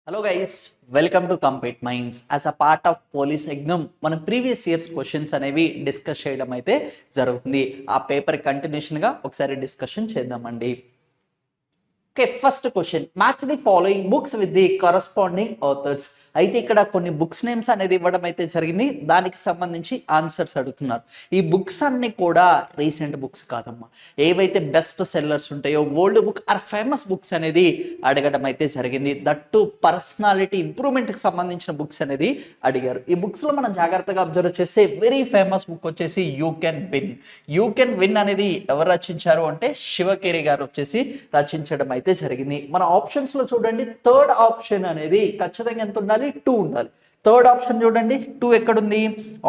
Hello guys, welcome to compete minds. As a part of police exam మనం previous years questions అనేవి discuss చేయడం అయితే జరుగుతుంది. ఆ పేపర్ కంటిన్యూషన్గా ఒకసారి డిస్కషన్ చేద్దామండి. Okay, first question, match the following books with the corresponding authors. అయితే ఇక్కడ కొన్ని బుక్స్ నేమ్స్ అనేది ఇవ్వడం అయితే జరిగింది, దానికి సంబంధించి ఆన్సర్స్ అడుగుతున్నారు. ఈ బుక్స్ అన్ని కూడా రీసెంట్ బుక్స్ కాదమ్మా, ఏవైతే బెస్ట్ సెల్లర్స్ ఉంటాయో old book or famous books అనేది అడగడం అయితే జరిగింది. దట్టు పర్సనాలిటీ ఇంప్రూవ్మెంట్కి సంబంధించిన బుక్స్ అనేది అడిగారు. ఈ బుక్స్లో మనం జాగ్రత్తగా అబ్జర్వ్ చేస్తే వెరీ ఫేమస్ బుక్ వచ్చేసి you can win. You can win అనేది ఎవరు రచించారు అంటే శివకేరి గారు వచ్చేసి రచించడం అయితే జరిగింది. మన ఆప్షన్స్లో చూడండి, థర్డ్ ఆప్షన్ అనేది ఖచ్చితంగా ఎంత ఉండాలి? 2 ఉండాలి. థర్డ్ ఆప్షన్ చూడండి, 2 ఎక్కడుంది?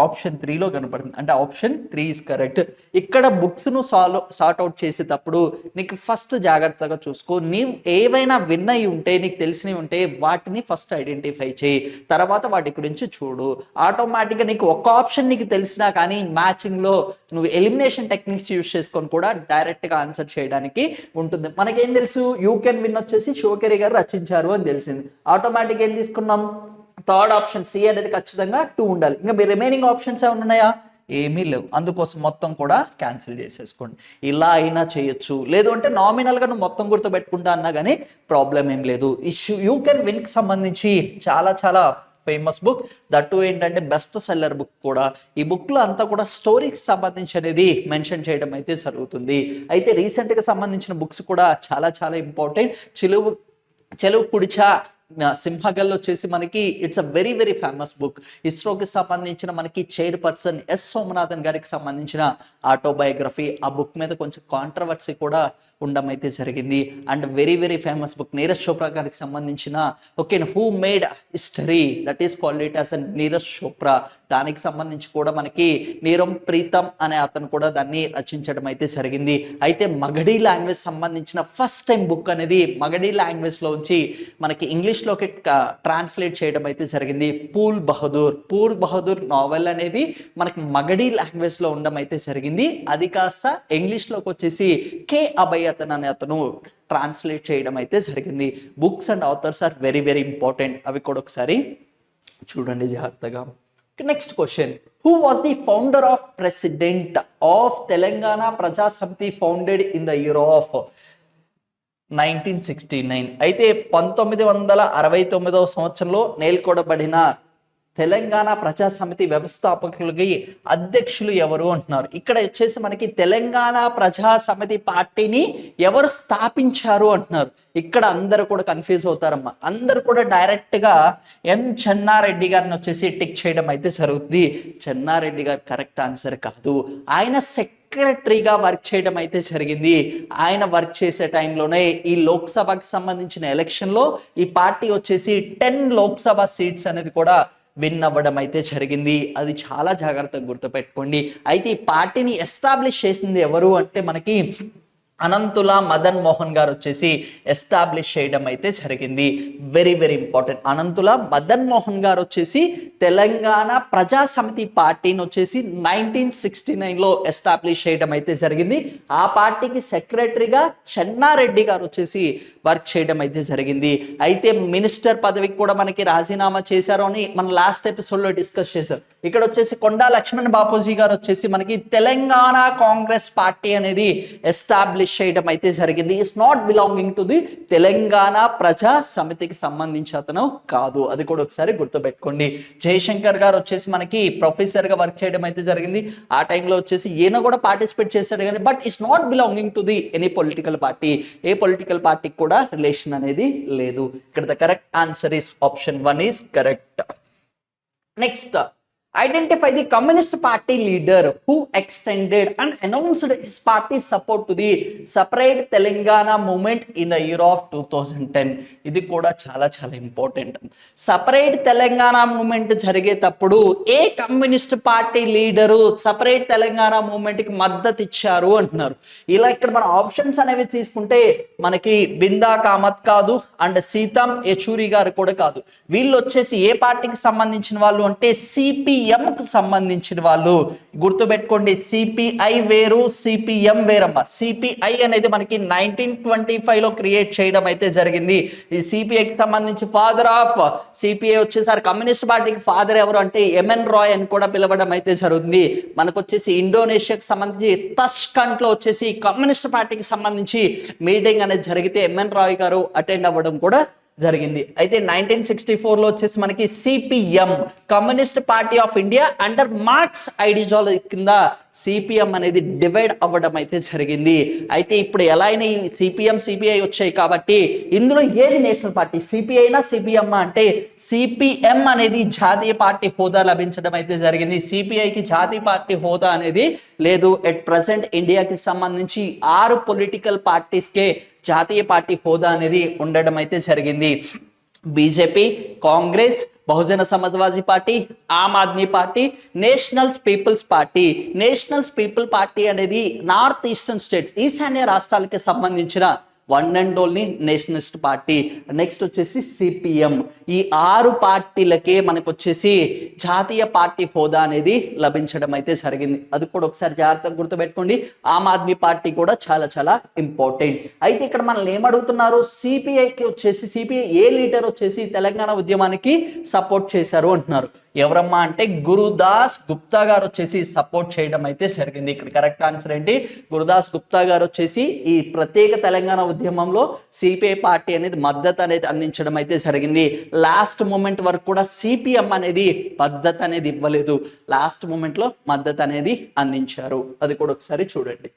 ఆప్షన్ 3లో కనపడుతుంది. అంటే ఆప్షన్ 3 ఈజ్ కరెక్ట్. ఇక్కడ బుక్స్ను సార్ట్ అవుట్ చేసేటప్పుడు నీకు ఫస్ట్ జాగ్రత్తగా చూసుకో, నీవు ఏవైనా విన్ అయి ఉంటే, నీకు తెలిసినవి ఉంటే వాటిని ఫస్ట్ ఐడెంటిఫై చేయి, తర్వాత వాటి గురించి చూడు. ఆటోమేటిక్గా నీకు ఒక ఆప్షన్ నీకు తెలిసినా కానీ మ్యాచింగ్లో నువ్వు ఎలిమినేషన్ టెక్నిక్స్ యూజ్ చేసుకొని కూడా డైరెక్ట్గా ఆన్సర్ చేయడానికి ఉంటుంది. మనకేం తెలుసు? యూ కెన్ విన్ వచ్చేసి శివకేరి గారు రచించారు అని తెలిసింది. ఆటోమేటిక్గా ఏం తీసుకున్నాం? థర్డ్ ఆప్షన్ సి అనేది ఖచ్చితంగా 2 ఉండాలి. ఇంకా మీ రిమైనింగ్ ఆప్షన్స్ ఏమైనా ఉన్నాయా? ఏమీ లేవు. అందుకోసం మొత్తం కూడా క్యాన్సిల్ చేసేసుకోండి. ఇలా అయినా చేయొచ్చు, లేదు అంటే నామినల్గా నువ్వు మొత్తం గుర్తుపెట్టుకుంటా అన్నా కానీ ప్రాబ్లం ఏం లేదు. యూ కెన్ విన్కి సంబంధించి చాలా చాలా ఫేమస్ బుక్, దట్టు ఏంటంటే బెస్ట్ సెల్లర్ బుక్ కూడా. ఈ బుక్లో అంతా కూడా స్టోరీకి సంబంధించి అనేది మెన్షన్ చేయడం అయితే జరుగుతుంది. అయితే రీసెంట్గా సంబంధించిన బుక్స్ కూడా చాలా చాలా ఇంపార్టెంట్. చెలువు కుడిచా సింహగల్ వచ్చేసి మనకి it's a very very famous book. ఇస్రోకి సంబంధించిన మనకి చైర్పర్సన్ ఎస్ సోమనాథన్ గారికి సంబంధించిన ఆటోబయోగ్రఫీ. ఆ బుక్ మీద కొంచెం కాంట్రవర్సీ కూడా ఉండడం అయితే జరిగింది. And very very famous book Neeraj Chopra గారికి సంబంధించిన okay who made history, that is called it as Neeraj Chopra. దానికి సంబంధించి కూడా మనకి నీరం ప్రీతం అనే అతను కూడా దాన్ని రచించడం అయితే జరిగింది. అయితే మగధీ లాంగ్వేజ్ సంబంధించిన ఫస్ట్ టైం బుక్ అనేది మగధీ లాంగ్వేజ్లో ఉంచి మనకి ఇంగ్లీష్లోకి ట్రాన్స్లేట్ చేయడం అయితే జరిగింది. పూల్ బహదూర్ నావెల్ అనేది మనకి మగధీ లాంగ్వేజ్లో ఉండడం అయితే జరిగింది. అది కాస్త ఇంగ్లీష్లోకి వచ్చేసి కే అభయ్ అనే అతను ట్రాన్స్లేట్ చేయడం అయితే జరిగింది. Books and authors are very very important. అవి కూడా ఒకసారి చూడండి జాగ్రత్తగా. Next question, who was the founder of president of Telangana Praja Samithi founded in the year of 1969? అయితే 1969వ సంవత్సరంలో నెలకొల్పబడిన తెలంగాణ ప్రజా సమితి వ్యవస్థాపకులకి అధ్యక్షులు ఎవరు అంటున్నారు. ఇక్కడ వచ్చేసి మనకి తెలంగాణ ప్రజా సమితి పార్టీని ఎవరు స్థాపించారు అంటున్నారు. ఇక్కడ అందరూ కూడా కన్ఫ్యూజ్ అవుతారమ్మా. అందరూ కూడా డైరెక్ట్గా ఎం చెన్నారెడ్డి గారిని వచ్చేసి టిక్ చేయడం అయితే జరుగుతుంది. చెన్నారెడ్డి గారు కరెక్ట్ ఆన్సర్ కాదు. ఆయన సెక్రటరీగా వర్క్ చేయడం అయితే జరిగింది. ఆయన వర్క్ చేసే టైంలోనే ఈ లోక్సభకి సంబంధించిన ఎలక్షన్లో ఈ పార్టీ వచ్చేసి 10 లోక్సభ సీట్స్ అనేది కూడా విన్ అవ్వడం అయితే జరిగింది. అది చాలా జాగ్రత్తగా గుర్తుపెట్టుకోండి. అయితే ఈ పార్టీని ఎస్టాబ్లిష్ చేసింది ఎవరు అంటే మనకి అనంతుల మదన్ మోహన్ గారు వచ్చేసి ఎస్టాబ్లిష్ చేయడం అయితే జరిగింది. Very very important. Anantula Madan Mohan గారు వచ్చేసి తెలంగాణ ప్రజా సమితి పార్టీని వచ్చేసి 1969లో ఎస్టాబ్లిష్ చేయడం అయితే జరిగింది. ఆ పార్టీకి సెక్రటరీగా చెన్నారెడ్డి గారు వచ్చేసి వర్క్ చేయడం అయితే జరిగింది. అయితే మినిస్టర్ పదవికి కూడా మనకి రాజీనామా చేశారు అని మనం లాస్ట్ ఎపిసోడ్లో డిస్కస్ చేశారు. ఇక్కడ వచ్చేసి కొండా లక్ష్మణ్ బాపూజీ గారు వచ్చేసి మనకి తెలంగాణ కాంగ్రెస్ పార్టీ అనేది ఎస్టాబ్లిష్ చేయడం అయితే జరిగింది. It's not belonging to the Telangana ప్రజా సమితికి సంబంధించి అతను కాదు. అది కూడా ఒకసారి గుర్తుపెట్టుకోండి. జయశంకర్ గారు వచ్చేసి మనకి ప్రొఫెసర్ గా వర్క్ చేయడం అయితే జరిగింది. ఆ టైంలో వచ్చేసి ఈయన కూడా పార్టిసిపేట్ చేశాడు కానీ but it's not belonging to the any political party. A political పార్టీకి కూడా రిలేషన్ అనేది లేదు. ఇక్కడ the correct answer is option 1 is correct. Next, identify the communist party leader who extended and announced his party's support to the separate Telangana movement in the year of 2010. ఇది కూడా చాలా చాలా important. Separate Telangana movement జరిగేటప్పుడు ఏ communist party leader separate Telangana మూమెంట్కి మద్దతు ఇచ్చారు అంటున్నారు. ఇలా ఇక్కడ మన ఆప్షన్స్ అనేవి తీసుకుంటే మనకి బిందా కామత్ కాదు అండ్ సీతం యచూరి గారు కూడా కాదు. వీళ్ళు వచ్చేసి ఏ పార్టీకి సంబంధించిన వాళ్ళు అంటే సిపిఐ సిపిఎం కు సంబంధించిన వాళ్ళు గుర్తుపెట్టుకోండి, సిపిఐ వేరు సిపిఎం వేరమ్మా. సిపిఐ అనేది మనకి 1925 లో క్రియేట్ చేయడం అయితే జరిగింది. ఈ సిపిఐకి సంబంధించి ఫాదర్ ఆఫ్ సిపిఐ వచ్చేసరి కమ్యూనిస్ట్ పార్టీకి ఫాదర్ ఎవరు అంటే ఎంఎన్ రాయ్ అని కూడా పిలవడం అయితే జరుగుతుంది. మనకు వచ్చేసి ఇండోనేషియాకి సంబంధించి తష్కంట్ లో వచ్చేసి కమ్యూనిస్ట్ పార్టీకి సంబంధించి మీటింగ్ అనేది జరిగితే ఎంఎన్ రాయ్ గారు అటెండ్ అవ్వడం కూడా జరిగింది. అయితే 1964 లో వచ్చేసి మనకి CPM communist party of India under marks ideology కింద సిపిఎం అనేది డివైడ్ అవ్వడం అయితే జరిగింది. అయితే ఇప్పుడు ఎలా అయినా ఈ సిపిఎం సిపిఐ వచ్చాయి కాబట్టి ఇందులో ఏది నేషనల్ పార్టీ, సిపిఐనా సిపిఎం అంటే సిపిఎం అనేది జాతీయ పార్టీ హోదా లభించడం అయితే జరిగింది. సిపిఐకి జాతీయ పార్టీ హోదా అనేది లేదు. ఎట్ ప్రెసెంట్ ఇండియాకి సంబంధించి 6 పొలిటికల్ పార్టీస్కే జాతీయ పార్టీ హోదా అనేది ఉండడం అయితే జరిగింది. BJP, Congress, Bahujan Samajwadi party, Aam Aadmi party, nationals peoples party. Nationals people party అనేది నార్త్ ఈస్టర్న్ స్టేట్స్, ఈశాన్య రాష్ట్రాలకి సంబంధించిన one and only nationalist party. Next వచ్చేసి సిపిఎం. ఈ 6 పార్టీలకే మనకు వచ్చేసి జాతీయ పార్టీ హోదా అనేది లభించడం అయితే జరిగింది. అది కూడా ఒకసారి జాగ్రత్తగా గుర్తుపెట్టుకోండి. ఆమ్ ఆద్మీ పార్టీ కూడా చాలా చాలా ఇంపార్టెంట్. అయితే ఇక్కడ మనల్ని ఏమడుగుతున్నారు, సిపిఐకి వచ్చేసి సిపిఐ ఏ లీడర్ వచ్చేసి తెలంగాణ ఉద్యమానికి సపోర్ట్ చేశారు అంటున్నారు. ఎవరమ్మా అంటే గురుదాస్ గుప్తా గారు వచ్చేసి సపోర్ట్ చేయడం అయితే జరిగింది. ఇక్కడ కరెక్ట్ ఆన్సర్ ఏంటి, గురుదాస్ గుప్తా గారు వచ్చేసి ఈ ప్రత్యేక తెలంగాణ ఉద్యమంలో సిపిఐ పార్టీ అనేది మద్దతు అనేది అందించడం అయితే జరిగింది. లాస్ట్ మూమెంట్ వరకు కూడా సిపిఎం అనేది మద్దతు అనేది ఇవ్వలేదు, లాస్ట్ మూమెంట్ లో మద్దతు అనేది అందించారు. అది కూడా ఒకసారి చూడండి.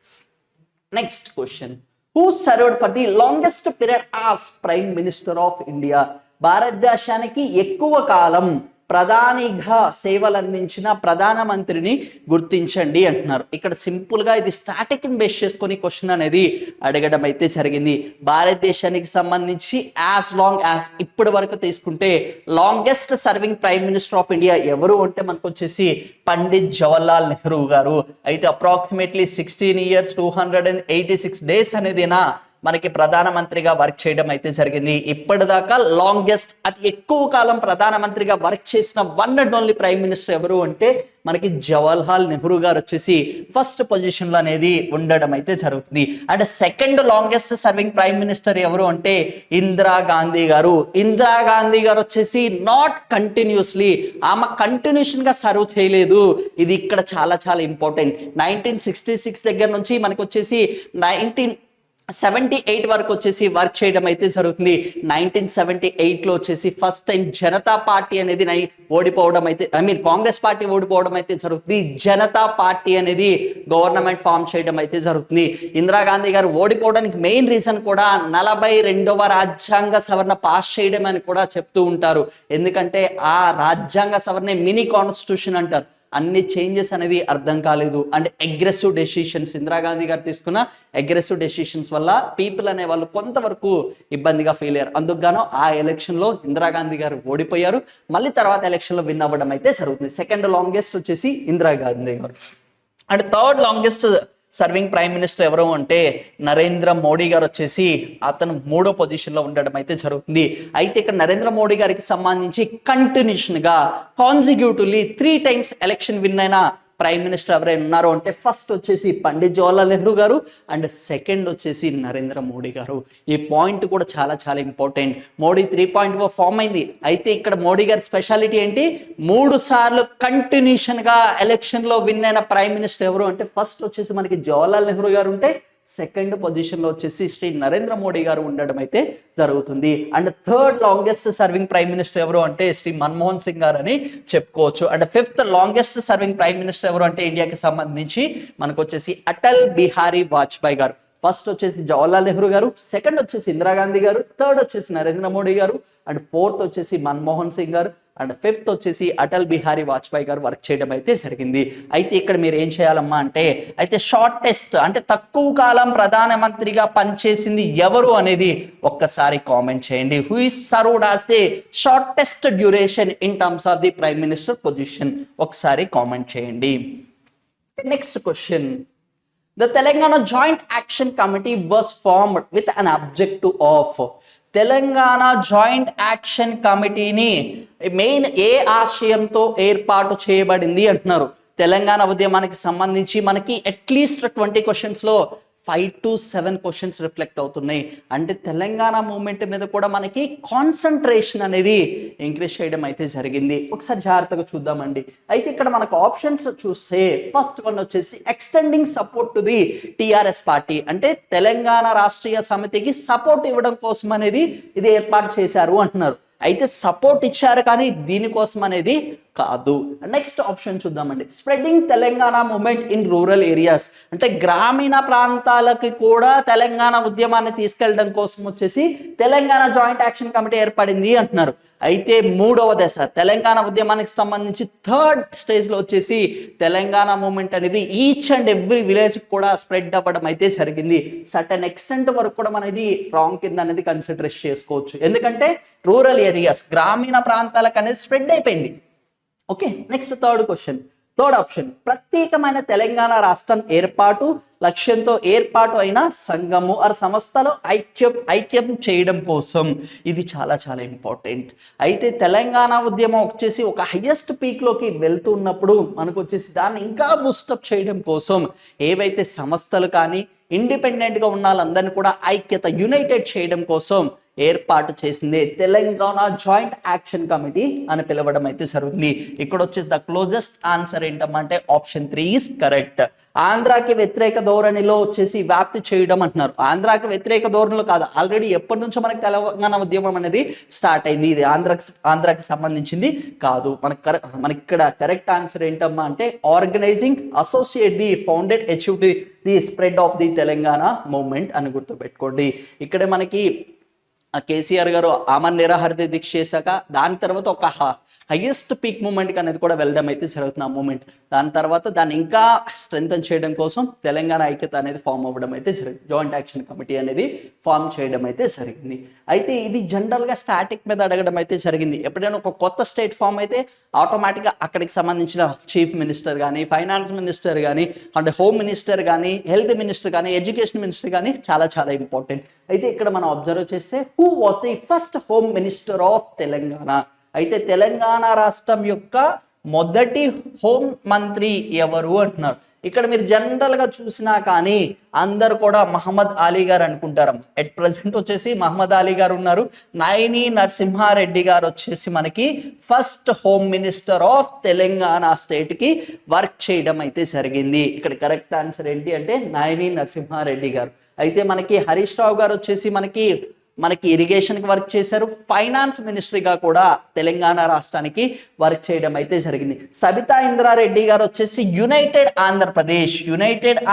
Next question, who served for the longest period as prime minister of India? భారతదేశానికి ఎక్కువ కాలం ప్రధానిగా సేవలు అందించిన ప్రధానమంత్రిని గుర్తించండి అంటున్నారు. ఇక్కడ సింపుల్ గా ఇది స్టాటిక్ ని బేస్ చేసుకొని క్వశ్చన్ అనేది అడగడం అయితే జరిగింది. భారతదేశానికి సంబంధించి యాజ్ లాంగ్ యాజ్ ఇప్పటి వరకు తీసుకుంటే longest serving prime minister of India ఎవరు అంటే మనకు వచ్చేసి పండిత్ జవహర్లాల్ నెహ్రూ గారు. అయితే అప్రాక్సిమేట్లీ 16 years 286 days అనేదినా మనకి ప్రధానమంత్రిగా వర్క్ చేయడం అయితే జరిగింది. ఇప్పటిదాకా లాంగెస్ట్ అతి ఎక్కువ కాలం ప్రధానమంత్రిగా వర్క్ చేసిన one and only prime minister ఎవరు అంటే మనకి జవహర్లాల్ నెహ్రూ గారు వచ్చేసి ఫస్ట్ పొజిషన్ లో అనేది ఉండడం అయితే జరుగుతుంది. And second longest serving prime minister ఎవరు అంటే ఇందిరా గాంధీ గారు. ఇందిరా గాంధీ గారు వచ్చేసి నాట్ కంటిన్యూస్లీ, ఆమె కంటిన్యూషన్ గా సర్వ్ చేయలేదు. ఇది ఇక్కడ చాలా చాలా ఇంపార్టెంట్. 1966 దగ్గర నుంచి మనకి వచ్చేసి 1978 వరకు వచ్చేసి వర్క్ చేయడం అయితే జరుగుతుంది. 1978 లో వచ్చేసి ఫస్ట్ టైం జనతా పార్టీ అనేది ఓడిపోవడం అయితే కాంగ్రెస్ పార్టీ ఓడిపోవడం అయితే జరుగుతుంది. జనతా పార్టీ అనేది గవర్నమెంట్ ఫామ్ చేయడం అయితే జరుగుతుంది. ఇందిరాగాంధీ గారు ఓడిపోవడానికి మెయిన్ రీజన్ కూడా 42వ రాజ్యాంగ సవరణ పాస్ చేయడం అని కూడా చెప్తూ ఉంటారు. ఎందుకంటే ఆ రాజ్యాంగ సవరణ మినీ కాన్స్టిట్యూషన్ అంటారు. అన్ని చేంజెస్ అనేది అర్థం కాలేదు. అండ్ అగ్రెసివ్ డెసిషన్స్, ఇందిరాగాంధీ గారు తీసుకున్న అగ్రెసివ్ డెసిషన్స్ వల్ల పీపుల్ అనే వాళ్ళు కొంతవరకు ఇబ్బందిగా ఫీల్ అయ్యారు. అందుకు గాను ఆ ఎలక్షన్ లో ఇందిరాగాంధీ గారు ఓడిపోయారు. మళ్ళీ తర్వాత ఎలక్షన్ లో విన్ అవ్వడం అయితే జరుగుతుంది. సెకండ్ లాంగెస్ట్ వచ్చేసి ఇందిరాగాంధీ గారు. And third longest serving prime minister ఎవరు అంటే నరేంద్ర మోడీ గారు వచ్చేసి అతను 3వ పొజిషన్ లో ఉండడం అయితే జరుగుతుంది. అయితే ఇక్కడ నరేంద్ర మోడీ గారికి సంబంధించి కంటిన్యూషన్ గా కాన్సిక్యూటివ్లీ 3 times ఎలక్షన్ విన్ అయిన ప్రైమ్ మినిస్టర్ ఎవరైనా ఉన్నారు అంటే ఫస్ట్ వచ్చేసి పండిత్ జవహర్లాల్ నెహ్రూ గారు అండ్ సెకండ్ వచ్చేసి నరేంద్ర మోడీ గారు. ఈ పాయింట్ కూడా చాలా చాలా ఇంపార్టెంట్. మోడీ 3.0 ఫామ్ అయింది. అయితే ఇక్కడ మోడీ గారి స్పెషాలిటీ ఏంటి, 3 సార్లు కంటిన్యూషన్ గా ఎలక్షన్ లో విన్ అయిన ప్రైమ్ మినిస్టర్ ఎవరు అంటే ఫస్ట్ వచ్చేసి మనకి జవహర్లాల్ నెహ్రూ గారు ఉంటే సెకండ్ పొజిషన్ లో వచ్చేసి శ్రీ నరేంద్ర మోడీ గారు ఉండడం అయితే జరుగుతుంది. And third longest serving prime minister ఎవరు అంటే శ్రీ మన్మోహన్ సింగ్ గారు అని చెప్పుకోవచ్చు. And fifth longest serving prime minister ఎవరు అంటే ఇండియాకి సంబంధించి మనకు వచ్చేసి అటల్ బిహారీ వాజ్పేయి గారు. ఫస్ట్ వచ్చేసి జవహర్లాల్ నెహ్రూ గారు, సెకండ్ వచ్చేసి ఇందిరాగాంధీ గారు, థర్డ్ వచ్చేసి నరేంద్ర మోడీ గారు, అండ్ ఫోర్త్ వచ్చేసి మన్మోహన్ సింగ్ గారు, అండ్ ఫిఫ్త్ వచ్చేసి అటల్ బిహారీ వాజ్పేయి గారు వర్క్ చేయడం అయితే జరిగింది. అయితే ఇక్కడ మీరు ఏం చేయాలమ్మా అంటే అయితే షార్టెస్ట్ అంటే తక్కువ కాలం ప్రధానమంత్రిగా పనిచేసింది ఎవరు అనేది ఒక్కసారి కామెంట్ చేయండి. Who is served as the shortest duration in terms of the prime minister position, ఒకసారి కామెంట్ చేయండి. Next question, the Telangana Joint Action Committee was formed with an objective of Telangana joint action కమిటీని main ఏ ఆశయంతో ఏర్పాటు చేయబడింది అంటున్నారు. తెలంగాణ ఉద్యమానికి సంబంధించి మనకి అట్లీస్ట్ 20 క్వశ్చన్స్లో 5 to 7 క్వశ్చన్స్ రిఫ్లెక్ట్ అవుతున్నాయి. అంటే తెలంగాణ మూమెంట్ మీద కూడా మనకి కాన్సన్ట్రేషన్ అనేది ఇంక్రీజ్ చేయడం అయితే జరిగింది. ఒకసారి జాగ్రత్తగా చూద్దామండి. అయితే ఇక్కడ మనకు ఆప్షన్స్ చూస్తే ఫస్ట్ వన్ వచ్చేసి extending support to the TRS party, అంటే తెలంగాణ రాష్ట్రీయ సమితికి సపోర్ట్ ఇవ్వడం కోసం అనేది ఇది ఏర్పాటు చేశారు అంటున్నారు. అయితే సపోర్ట్ ఇచ్చారు కానీ దీనికోసం అనేది కాదు. నెక్స్ట్ ఆప్షన్ చూద్దామండి, spreading Telangana movement in rural areas, అంటే గ్రామీణ ప్రాంతాలకి కూడా తెలంగాణ ఉద్యమాన్ని తీసుకెళ్ళడం కోసం వచ్చేసి తెలంగాణ జాయింట్ యాక్షన్ కమిటీ ఏర్పడింది అంటున్నారు. అయితే మూడవ దశ తెలంగాణ ఉద్యమానికి సంబంధించి థర్డ్ స్టేజ్లో వచ్చేసి తెలంగాణ మూమెంట్ అనేది ఈచ్ అండ్ ఎవ్రీ విలేజ్ కూడా స్ప్రెడ్ అవ్వడం అయితే జరిగింది. సర్టన్ ఎక్స్టెంట్ వరకు కూడా మనం ఇది రాంగ్ కింద అనేది కన్సిడర్ చేసుకోవచ్చు, ఎందుకంటే రూరల్ ఏరియాస్ గ్రామీణ ప్రాంతాలకు అనేది స్ప్రెడ్ అయిపోయింది. ఓకే, నెక్స్ట్ థర్డ్ ఆప్షన్ ప్రత్యేకమైన తెలంగాణ రాష్ట్రం ఏర్పాటు లక్ష్యంతో ఏర్పాటు అయిన సంఘము ఆర్ సంస్థలో ఐక్యం చేయడం కోసం. ఇది చాలా చాలా ఇంపార్టెంట్. అయితే తెలంగాణ ఉద్యమం వచ్చేసి ఒక హైయెస్ట్ పీక్లోకి వెళ్తున్నప్పుడు మనకు వచ్చేసి దాన్ని ఇంకా బూస్టప్ చేయడం కోసం ఏవైతే సంస్థలు కానీ ఇండిపెండెంట్గా ఉన్న వాళ్ళందరినీ కూడా ఐక్యత యునైటెడ్ చేయడం కోసం ఏర్పాటు చేసింది తెలంగాణ జాయింట్ యాక్షన్ కమిటీ అని పిలవడం అయితే జరుగుతుంది. ఇక్కడ వచ్చేసి ద క్లోజెస్ట్ ఆన్సర్ ఏంటంటే ఆప్షన్ 3 ఈస్ కరెక్ట్. ఆంధ్రాకి వ్యతిరేక ధోరణిలో వచ్చేసి వ్యాప్తి చేయడం అంటున్నారు. ఆంధ్రాకి వ్యతిరేక ధోరణిలో కాదు, ఆల్రెడీ ఎప్పటి నుంచో మనకి తెలంగాణ ఉద్యమం అనేది స్టార్ట్ అయింది. ఇది ఆంధ్రాకి సంబంధించింది కాదు. మనకి ఇక్కడ కరెక్ట్ ఆన్సర్ ఏంటమ్మా అంటే organizing associate the founded achieve the spread of the Telangana movement అని గుర్తుపెట్టుకోండి. ఇక్కడ మనకి కేసీఆర్ గారు ఆమరణ నిరాహార దీక్ష చేశాక దాని తర్వాత ఒక హైయెస్ట్ పీక్ మూమెంట్కి అనేది కూడా వెళ్ళడం అయితే జరుగుతుంది. ఆ మూమెంట్ దాని తర్వాత దాన్ని ఇంకా స్ట్రెంథన్ చేయడం కోసం తెలంగాణ ఐక్యత అనేది ఫామ్ అవ్వడం అయితే జరిగింది. జాయింట్ యాక్షన్ కమిటీ అనేది ఫామ్ చేయడం అయితే జరిగింది. అయితే ఇది జనరల్గా స్టాటిక్ మీద అడగడం అయితే జరిగింది. ఎప్పుడైనా ఒక కొత్త స్టేట్ ఫామ్ అయితే ఆటోమేటిక్గా అక్కడికి సంబంధించిన చీఫ్ మినిస్టర్ కానీ, ఫైనాన్స్ మినిస్టర్ కానీ, అంటే హోమ్ మినిస్టర్ కానీ, హెల్త్ మినిస్టర్ కానీ, ఎడ్యుకేషన్ మినిస్టర్ కానీ చాలా చాలా ఇంపార్టెంట్. అయితే ఇక్కడ మనం అబ్జర్వ్ చేస్తే who was the first home minister of Telangana, అయితే తెలంగాణ రాష్ట్రం యొక్క మొదటి హోం మంత్రి ఎవరు అంటున్నారు. ఇక్కడ మీరు జనరల్గా చూసినా కానీ అందరు కూడా మహమ్మద్ అలీ గారు అనుకుంటారు. ఎట్ ప్రజెంట్ వచ్చేసి మహమ్మద్ అలీ గారు ఉన్నారు. నాయని నరసింహారెడ్డి గారు వచ్చేసి మనకి first home minister of Telangana స్టేట్కి వర్క్ చేయడం అయితే జరిగింది. ఇక్కడ కరెక్ట్ ఆన్సర్ ఏంటి అంటే నాయని నరసింహారెడ్డి గారు. అయితే మనకి హరీష్ రావు గారు వచ్చేసి మనకి ఇరిగేషన్కి వర్క్ చేశారు. ఫైనాన్స్ మినిస్ట్రీగా కూడా తెలంగాణ రాష్ట్రానికి వర్క్ చేయడం అయితే జరిగింది. సబితా ఇంద్రారెడ్డి గారు వచ్చేసి యునైటెడ్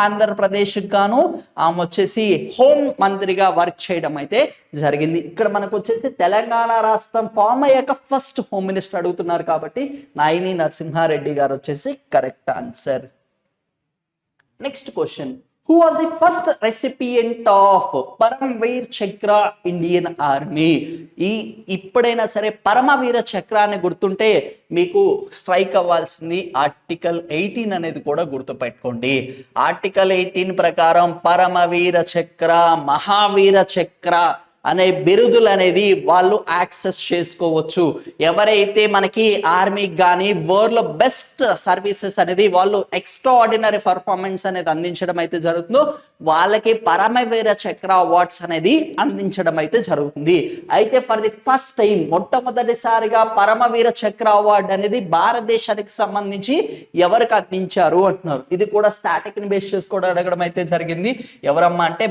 ఆంధ్రప్రదేశ్ గాను ఆమె వచ్చేసి హోం మంత్రిగా వర్క్ చేయడం అయితే జరిగింది. ఇక్కడ మనకు వచ్చేసి తెలంగాణ రాష్ట్రం ఫామ్ అయ్యాక ఫస్ట్ హోమ్ మినిస్టర్ అడుగుతున్నారు కాబట్టి నాయని నరసింహారెడ్డి గారు వచ్చేసి correct answer. Next question, who was the first recipient of Param Vir చక్ర ఇండియన్ ఆర్మీ? ఇప్పుడైనా సరే పరమవీర చక్రాన్ని గుర్తుంటే మీకు స్ట్రైక్ అవ్వాల్సింది ఆర్టికల్ 18 అనేది కూడా గుర్తుపెట్టుకోండి. ఆర్టికల్ 18 ప్రకారం పరమవీర చక్ర, మహావీర చక్ర అనే బిరుదులు అనేది వాళ్ళు యాక్సెస్ చేసుకోవచ్చు. ఎవరైతే మనకి ఆర్మీకి కానీ వరల్డ్లో బెస్ట్ సర్వీసెస్ అనేది వాళ్ళు ఎక్స్ట్రా ఆర్డినరీ పర్ఫార్మెన్స్ అనేది అందించడం అయితే జరుగుతుందో వాళ్ళకి పరమవీర చక్ర అవార్డ్స్ అనేది అందించడం అయితే జరుగుతుంది. అయితే ఫర్ ది ఫస్ట్ టైం మొట్టమొదటిసారిగా పరమవీర చక్ర అవార్డు అనేది భారతదేశానికి సంబంధించి ఎవరికి అందించారు అంటున్నారు. ఇది కూడా స్టాటిక్ ని బేస్ చేసుకోవడం అడగడం అయితే జరిగింది. ఎవరమ్మా అంటే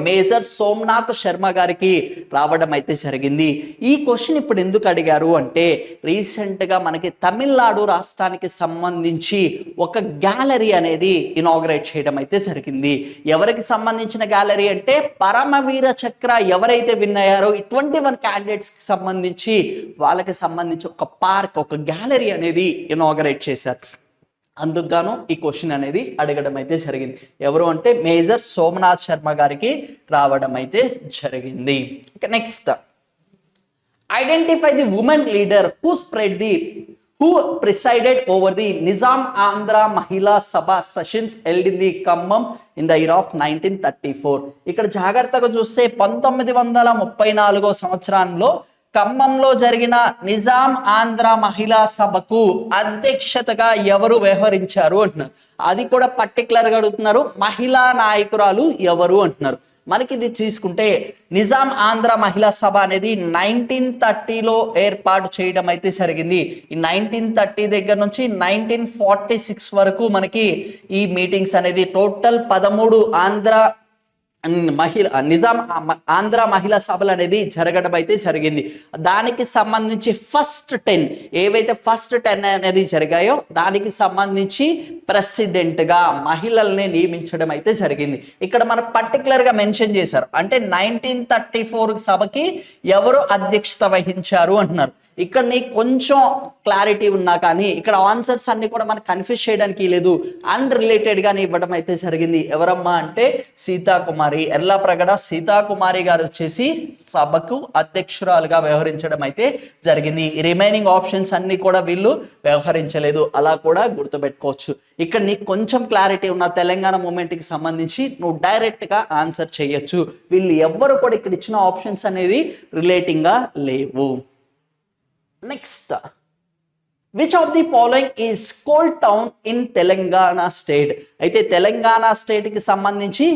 మేజర్ సోమనాథ్ శర్మ గారికి రావడం అయితే జరిగింది. ఈ క్వశ్చన్ ఇప్పుడు ఎందుకు అడిగారు అంటే రీసెంట్గా మనకి తమిళనాడు రాష్ట్రానికి సంబంధించి ఒక గ్యాలరీ అనేది ఇనాగ్రేట్ చేయడం అయితే జరిగింది. ఎవరికి సంబంధించిన గ్యాలరీ అంటే పరమవీర చక్ర ఎవరైతే విన్ అయ్యారో 21 క్యాండిడేట్స్కి సంబంధించి వాళ్ళకి సంబంధించి ఒక పార్క్, ఒక గ్యాలరీ అనేది ఇనాగ్రేట్ చేశారు. అందుకు గాను ఈ క్వశ్చన్ అనేది అడగడం అయితే జరిగింది. ఎవరు అంటే మేజర్ సోమనాథ్ శర్మ గారికి రావడం అయితే జరిగింది. Next, identify the women leader who who presided over the Nizam Andhra Mahila Sabha sessions held in the Khammam in the year of 1934. ఇక్కడ జాగ్రత్తగా చూస్తే 1934 సంవత్సరంలో ఖమ్మంలో జరిగిన నిజాం ఆంధ్ర మహిళా సభకు అధ్యక్షతగా ఎవరు వ్యవహరించారు అంటున్నారు. అది కూడా పర్టికులర్ గా అడుగుతున్నారు, మహిళా నాయకురాలు ఎవరు అంటున్నారు. మనకి ఇది తీసుకుంటే నిజాం ఆంధ్ర మహిళా సభ అనేది 1930లో ఏర్పాటు చేయడం అయితే జరిగింది. ఈ 1930 దగ్గర నుంచి 1946 వరకు మనకి ఈ మీటింగ్స్ అనేది టోటల్ 13 నిజాం ఆంధ్ర మహిళా సభలు అనేది జరగడం అయితే జరిగింది. దానికి సంబంధించి ఫస్ట్ 10 ఏవైతే ఫస్ట్ 10 అనేది జరిగాయో దానికి సంబంధించి ప్రెసిడెంట్ గా మహిళల్ని నియమించడం అయితే జరిగింది. ఇక్కడ మనం పర్టికులర్ గా మెన్షన్ చేశారు, అంటే 1934 సభకి ఎవరు అధ్యక్షత వహించారు అంటున్నారు. ఇక్కడ నీకు కొంచెం క్లారిటీ ఉన్నా కానీ ఇక్కడ ఆన్సర్స్ అన్ని కూడా మనకు కన్ఫ్యూజ్ చేయడానికి లేదు, అన్రిలేటెడ్ గానే ఇవ్వడం అయితే జరిగింది. ఎవరమ్మా అంటే సీతాకుమారి, ఎర్లప్రగడ సీతాకుమారి గారు వచ్చేసి సభకు అధ్యక్షురాలుగా వ్యవహరించడం అయితే జరిగింది. రిమైనింగ్ ఆప్షన్స్ అన్ని కూడా వీళ్ళు వ్యవహరించలేదు, అలా కూడా గుర్తుపెట్టుకోవచ్చు. ఇక్కడ నీకు కొంచెం క్లారిటీ ఉన్న తెలంగాణ మూమెంట్ కి సంబంధించి నువ్వు డైరెక్ట్ గా ఆన్సర్ చేయొచ్చు. వీళ్ళు ఎవ్వరు కూడా ఇక్కడ ఇచ్చిన ఆప్షన్స్ అనేది రిలేటింగ్ గా లేవు. Next, which of the following is coal town in Telangana state? అయితే తెలంగాణ స్టేట్ కి సంబంధించి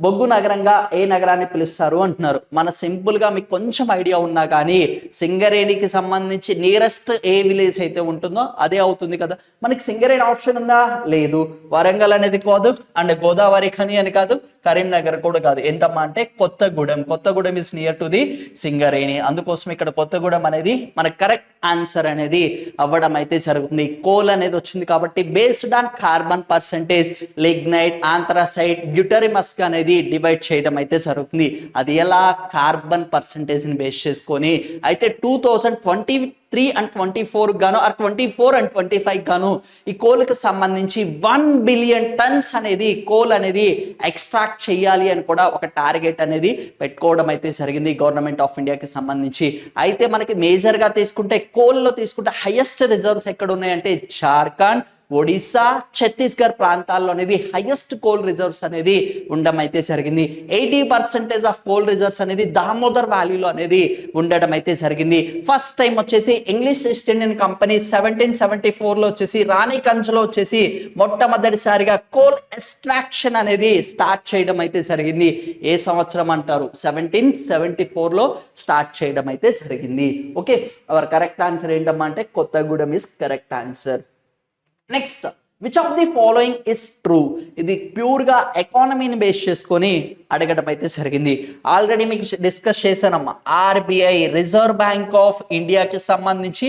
బొగ్గు నగరంగా ఏ నగరాన్ని పిలుస్తారు అంటున్నారు. మన సింపుల్ గా మీకు కొంచెం ఐడియా ఉన్నా కానీ సింగరేణికి సంబంధించి నియరెస్ట్ ఏ విలేజ్ అయితే ఉంటుందో అదే అవుతుంది కదా. మనకి సింగరేణి ఆప్షన్ ఉందా? లేదు. వరంగల్ అనేది కాదు, అండ్ గోదావరి ఖని అని కాదు, కరీంనగర్ కూడా కాదు. ఏంటమ్మా అంటే Kothagudem is near to the Singareni. అందుకోసం ఇక్కడ కొత్తగూడెం అనేది మన కరెక్ట్ ఆన్సర్ అనేది అవ్వడం అయితే జరుగుతుంది. కోల్ అనేది వచ్చింది కాబట్టి based on carbon percentage lignite, anthracite, డ్యూటెరిమస్ అనేది డివైడ్ చేయడం అయితే జరుగుతుంది. అది ఎలా? కార్బన్ పర్సెంటేజ్ ని బేస్ చేసుకొని. అయితే 2023 and 24 గాను, 24 and 25 గాను ఈ కోల్కి సంబంధించి 1 బిలియన్ టన్స్ అనేది కోల్ అనేది ఎక్స్ట్రాక్ట్ చేయాలి అని కూడా ఒక టార్గెట్ అనేది పెట్టుకోవడం అయితే జరిగింది గవర్నమెంట్ ఆఫ్ ఇండియాకి సంబంధించి. అయితే మనకి మేజర్ గా తీసుకుంటే కోల్లో తీసుకుంటే హైయెస్ట్ రిజర్వ్స్ ఎక్కడ ఉన్నాయంటే జార్ఖండ్, ఒడిశా, ఛత్తీస్గఢ్ ప్రాంతాల్లో అనేది హైయెస్ట్ కోల్ రిజర్వ్స్ అనేది ఉండడం అయితే జరిగింది. 80% ఆఫ్ కోల్ రిజర్వ్స్ అనేది దామోదర్ వ్యాలీలో అనేది ఉండడం అయితే జరిగింది. ఫస్ట్ టైం వచ్చేసి ఇంగ్లీష్ ఈస్ట్ ఇండియన్ కంపెనీ 1774లో వచ్చేసి రాణికంజ్లో వచ్చేసి మొట్టమొదటిసారిగా కోల్ ఎక్స్ట్రాక్షన్ అనేది స్టార్ట్ చేయడం అయితే జరిగింది. ఏ సంవత్సరం అంటారు? 1774లో స్టార్ట్ చేయడం అయితే జరిగింది. ఓకే, అవర్ కరెక్ట్ ఆన్సర్ ఏంటమ్మా అంటే Kothagudem is correct answer. Next, which of the following is true? ఇది ప్యూర్ గా ఎకానమీని బేస్ చేసుకొని అడగడం అయితే జరిగింది. ఆల్రెడీ మీకు డిస్కస్ చేశానమ్మా, ఆర్బిఐ రిజర్వ్ బ్యాంక్ ఆఫ్ ఇండియాకి సంబంధించి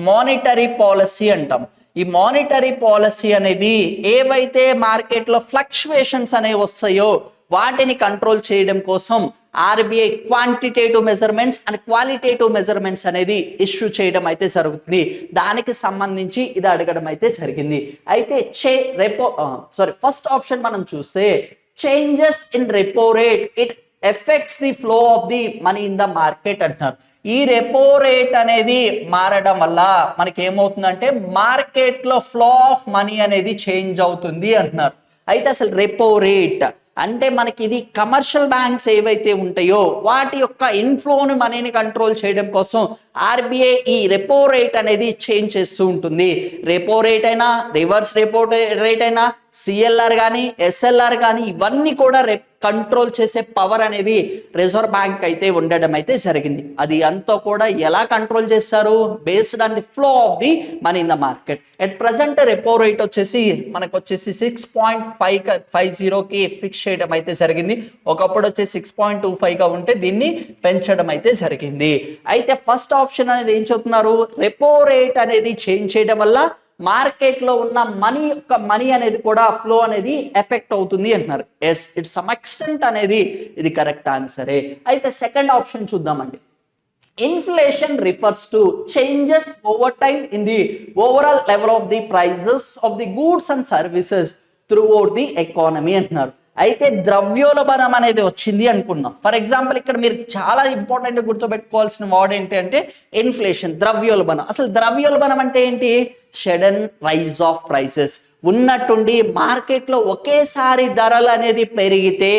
మానిటరీ పాలసీ అంటాం. ఈ మానిటరీ పాలసీ అనేది ఏవైతే మార్కెట్లో ఫ్లక్చువేషన్స్ అనేవి వస్తాయో వాటిని కంట్రోల్ చేయడం కోసం RBI quantitative measurements and qualitative measurements అనేది ఇష్యూ చేయడం అయితే జరుగుతుంది. దానికి సంబంధించి ఇది అడగడం అయితే జరిగింది. అయితే ఫస్ట్ ఆప్షన్ మనం చూస్తే changes in repo rate it effects the flow of the money in the market అంటున్నారు. ఈ రెపో రేట్ అనేది మారడం వల్ల మనకి ఏమవుతుందంటే మార్కెట్ లో ఫ్లో ఆఫ్ మనీ అనేది చేంజ్ అవుతుంది అంటున్నారు. అయితే అసలు రెపో రేట్ అంటే మనకి ఇది కమర్షియల్ బ్యాంక్స్ ఏవైతే ఉంటాయో వాటి యొక్క ఇన్ఫ్లోను మనీని కంట్రోల్ చేయడం కోసం ఆర్బిఐ ఈ రెపో రేట్ అనేది చేంజ్ చేస్తూ ఉంటుంది. రెపో రేట్ అయినా, రివర్స్ రెపో రేట్ అయినా, సిఎల్ఆర్ కానీ, ఎస్ఎల్ఆర్ కానీ ఇవన్నీ కూడా కంట్రోల్ చేసే పవర్ అనేది రిజర్వ్ బ్యాంక్ అయితే ఉండడం అయితే జరిగింది. అది అంతా కూడా ఎలా కంట్రోల్ చేస్తారు? Based on the flow of the money in the market. At present repo rate వచ్చేసి మనకు వచ్చేసి 6.50కి ఫిక్స్ చేయడం అయితే జరిగింది. ఒకప్పుడు వచ్చేసి 6.25గా ఉంటే దీన్ని పెంచడం అయితే జరిగింది. అయితే ఫస్ట్ ఆప్షన్ అనేది ఏం చెప్తున్నారు? రెపో రేట్ అనేది చేంజ్ చేయడం వల్ల మార్కెట్ లో ఉన్న మనీ అనేది కూడా ఫ్లో అనేది ఎఫెక్ట్ అవుతుంది అంటున్నారు. ఎస్, ఇట్ సమ్ ఎక్స్టెంట్ అనేది ఇది కరెక్ట్ ఆన్సరే. అయితే సెకండ్ ఆప్షన్ చూద్దామండి. Inflation refers to changes over time in the overall level of the prices of the goods and services throughout the economy అంటున్నారు. అయితే ద్రవ్యోల్బణం అనేది వచ్చింది అనుకుందాం. ఫర్ ఎగ్జాంపుల్ ఇక్కడ మీరు చాలా ఇంపార్టెంట్ గుర్తుపెట్టుకోవాల్సిన వర్డ్ ఏంటి అంటే ఇన్ఫ్లేషన్, ద్రవ్యోల్బణం. అసలు ద్రవ్యోల్బణం అంటే ఏంటి? Sudden rise of prices. ఉన్నట్టుండి మార్కెట్లో ఒకేసారి ధరలు అనేది పెరిగితే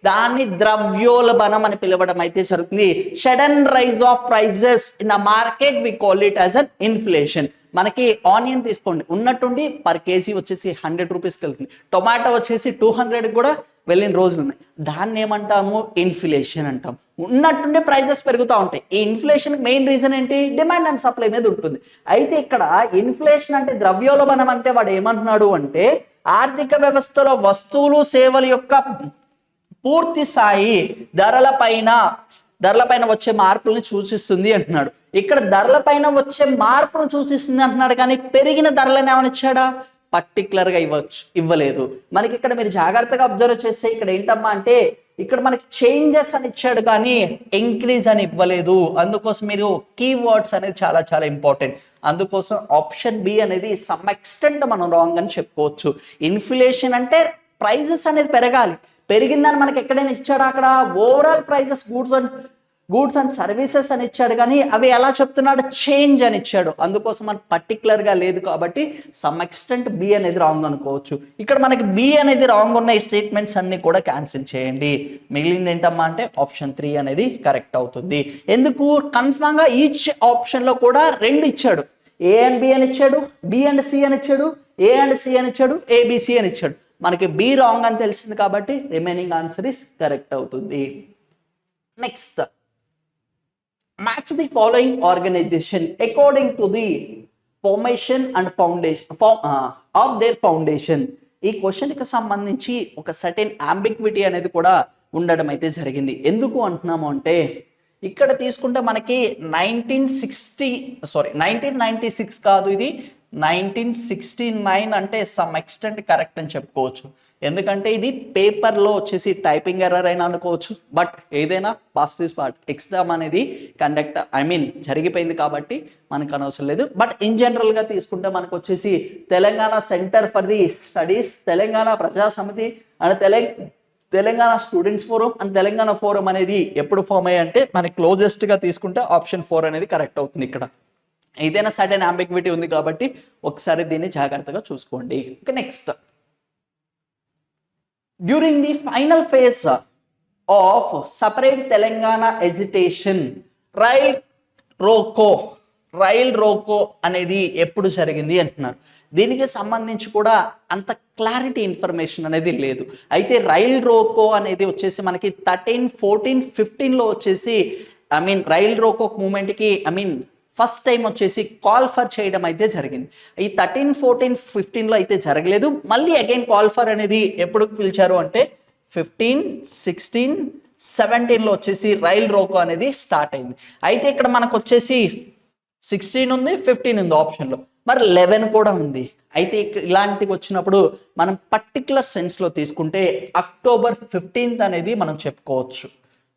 దాన్ని ద్రవ్యోల్బణం అని పిలవడం అయితే జరుగుతుంది. Sudden rise of prices in the market we call it as an inflation. మనకి ఆనియన్ తీసుకోండి, ఉన్నట్టుండి పర్ కేజీ వచ్చేసి 100 రూపీస్కి వెళ్తుంది. టొమాటో వచ్చేసి 200 కూడా వెళ్ళిన రోజులు ఉన్నాయి. దాన్ని ఏమంటాము? ఇన్ఫ్లేషన్ అంటాం. ఉన్నట్టుండి ప్రైజెస్ పెరుగుతూ ఉంటాయి. ఈ ఇన్ఫ్లేషన్ మెయిన్ రీజన్ ఏంటి? డిమాండ్ అండ్ సప్లై మీద ఉంటుంది. అయితే ఇక్కడ ఇన్ఫ్లేషన్ అంటే ద్రవ్యోల్బణం అంటే వాడు ఏమంటున్నాడు అంటే ఆర్థిక వ్యవస్థలో వస్తువులు సేవల యొక్క పూర్తి స్థాయి ధరలపైన వచ్చే మార్పులను సూచిస్తుంది అంటున్నాడు. ఇక్కడ ధరలపైన వచ్చే మార్పును సూచిస్తుంది అంటున్నాడు, కానీ పెరిగిన ధరలను ఏమైనా ఇచ్చాడా? పర్టికులర్ గా ఇవ్వలేదు. మనకి ఇక్కడ మీరు జాగ్రత్తగా అబ్జర్వ్ చేస్తే ఇక్కడ ఏంటమ్మా అంటే ఇక్కడ మనకి చేంజెస్ అని ఇచ్చాడు కానీ ఇంక్రీజ్ అని ఇవ్వలేదు. అందుకోసం మీరు కీవర్డ్స్ అనేది చాలా చాలా ఇంపార్టెంట్. అందుకోసం ఆప్షన్ బి అనేది సమ్ ఎక్స్టెంట్ మనం రాంగ్ అని చెప్పుకోవచ్చు. ఇన్ఫ్లేషన్ అంటే ప్రైజెస్ అనేది పెరగాలి, పెరిగిందని మనకి ఎక్కడైనా ఇచ్చాడు? అక్కడ overall prices goods and services అని ఇచ్చాడు, కానీ అవి ఎలా చెప్తున్నాడు? చేంజ్ అని ఇచ్చాడు. అందుకోసం మనకు పర్టికులర్ గా లేదు కాబట్టి సమ్ ఎక్స్టెంట్ బి అనేది రాంగ్ అనుకోవచ్చు. ఇక్కడ మనకి బి అనేది రాంగ్ ఉన్న ఈ స్టేట్మెంట్స్ అన్ని కూడా క్యాన్సిల్ చేయండి. మిగిలింది ఏంటమ్మా అంటే ఆప్షన్ 3 అనేది కరెక్ట్ అవుతుంది. ఎందుకు? కన్ఫర్మ్ గా ఈచ్ ఆప్షన్ లో కూడా 2 ఇచ్చాడు. ఏ అండ్ బి అని ఇచ్చాడు, బి అండ్ సి అని ఇచ్చాడు, ఏ అండ్ సి అని ఇచ్చాడు, ఏబిసి అని ఇచ్చాడు. మనకి బి రాంగ్ అని తెలిసింది కాబట్టి రిమైనింగ్ ఆన్సర్ ఇస్ కరెక్ట్ అవుతుంది. Next, match the following organization according to the formation and foundation of their foundation. ఈ క్వశ్చన్ కి సంబంధించి ఒక సర్టెన్ అంబిగ్విటీ అనేది కూడా ఉండడం అయితే జరిగింది. ఎందుకు అంటున్నాము అంటే ఇక్కడ తీసుకుంటే మనకి 1996 కాదు, ఇది 1969 అంటే సమ్ ఎక్స్టెంట్ కరెక్ట్ అని చెప్పుకోవచ్చు. ఎందుకంటే ఇది పేపర్లో వచ్చేసి టైపింగ్ ఎర్రర్ అయినా అనుకోవచ్చు, బట్ ఏదైనా పాస్ట్ ఇస్ పార్ట్. ఎగ్జామ్ అనేది జరిగిపోయింది కాబట్టి మనకు అనవసరం లేదు. బట్ ఇన్ జనరల్గా తీసుకుంటే మనకు వచ్చేసి Telangana centre for the studies, Telangana Praja సమితి and Telangana students forum and Telangana forum అనేది ఎప్పుడు ఫామ్ అయ్యాయంటే మనకి క్లోజెస్ట్గా తీసుకుంటే ఆప్షన్ 4 అనేది కరెక్ట్ అవుతుంది. ఇక్కడ ఏదైనా సర్టెన్ అంబిగ్విటీ ఉంది కాబట్టి ఒకసారి దీన్ని జాగ్రత్తగా చూసుకోండి. Okay, next, during the final phase of separate Telangana agitation rail roko అనేది ఎప్పుడు జరిగింది అంటున్నారు. దీనికి సంబంధించి కూడా అంత క్లారిటీ ఇన్ఫర్మేషన్ అనేది లేదు. అయితే రైల్ రోకో అనేది వచ్చేసి మనకి 13, 14, 15లో వచ్చేసి రైల్ రోకో మూమెంట్కి ఫస్ట్ టైం వచ్చేసి కాల్ ఫర్ చేయడం అయితే జరిగింది. ఈ 13, 14, 15లో అయితే జరగలేదు. మళ్ళీ అగైన్ కాల్ ఫర్ అనేది ఎప్పుడు పిలిచారు అంటే 15, 16, 17లో వచ్చేసి రైల్ రోకో అనేది స్టార్ట్ అయింది. అయితే ఇక్కడ మనకు వచ్చేసి 16 ఉంది, 15 ఉంది ఆప్షన్లో, మరి 11 కూడా ఉంది. అయితే ఇలాంటివి వచ్చినప్పుడు మనం పర్టికులర్ సెన్స్లో తీసుకుంటే అక్టోబర్ 15th అనేది మనం చెప్పుకోవచ్చు.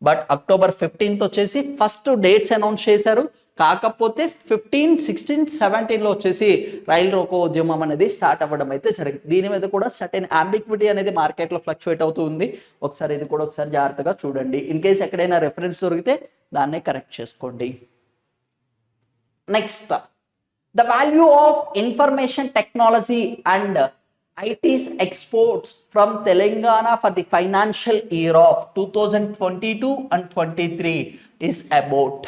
బట్ అక్టోబర్ 15th వచ్చేసి ఫస్ట్ డేట్స్ అనౌన్స్ చేశారు, కాకపోతే 15, 16, 17లో వచ్చేసి రైల్ రోకో ఉద్యమం అనేది స్టార్ట్ అవ్వడం అయితే జరిగింది. దీని మీద కూడా సర్టెన్ అంబిగ్విటీ అనేది మార్కెట్లో ఫ్లక్చువేట్ అవుతూ ఉంది. ఒకసారి ఇది కూడా ఒకసారి జాగ్రత్తగా చూడండి. ఇన్ కేస్ ఎక్కడైనా రెఫరెన్స్ దొరికితే దాన్నే కరెక్ట్ చేసుకోండి. Next, the value of information technology and IT's exports from Telangana for the financial year of 2022 and 23 is about.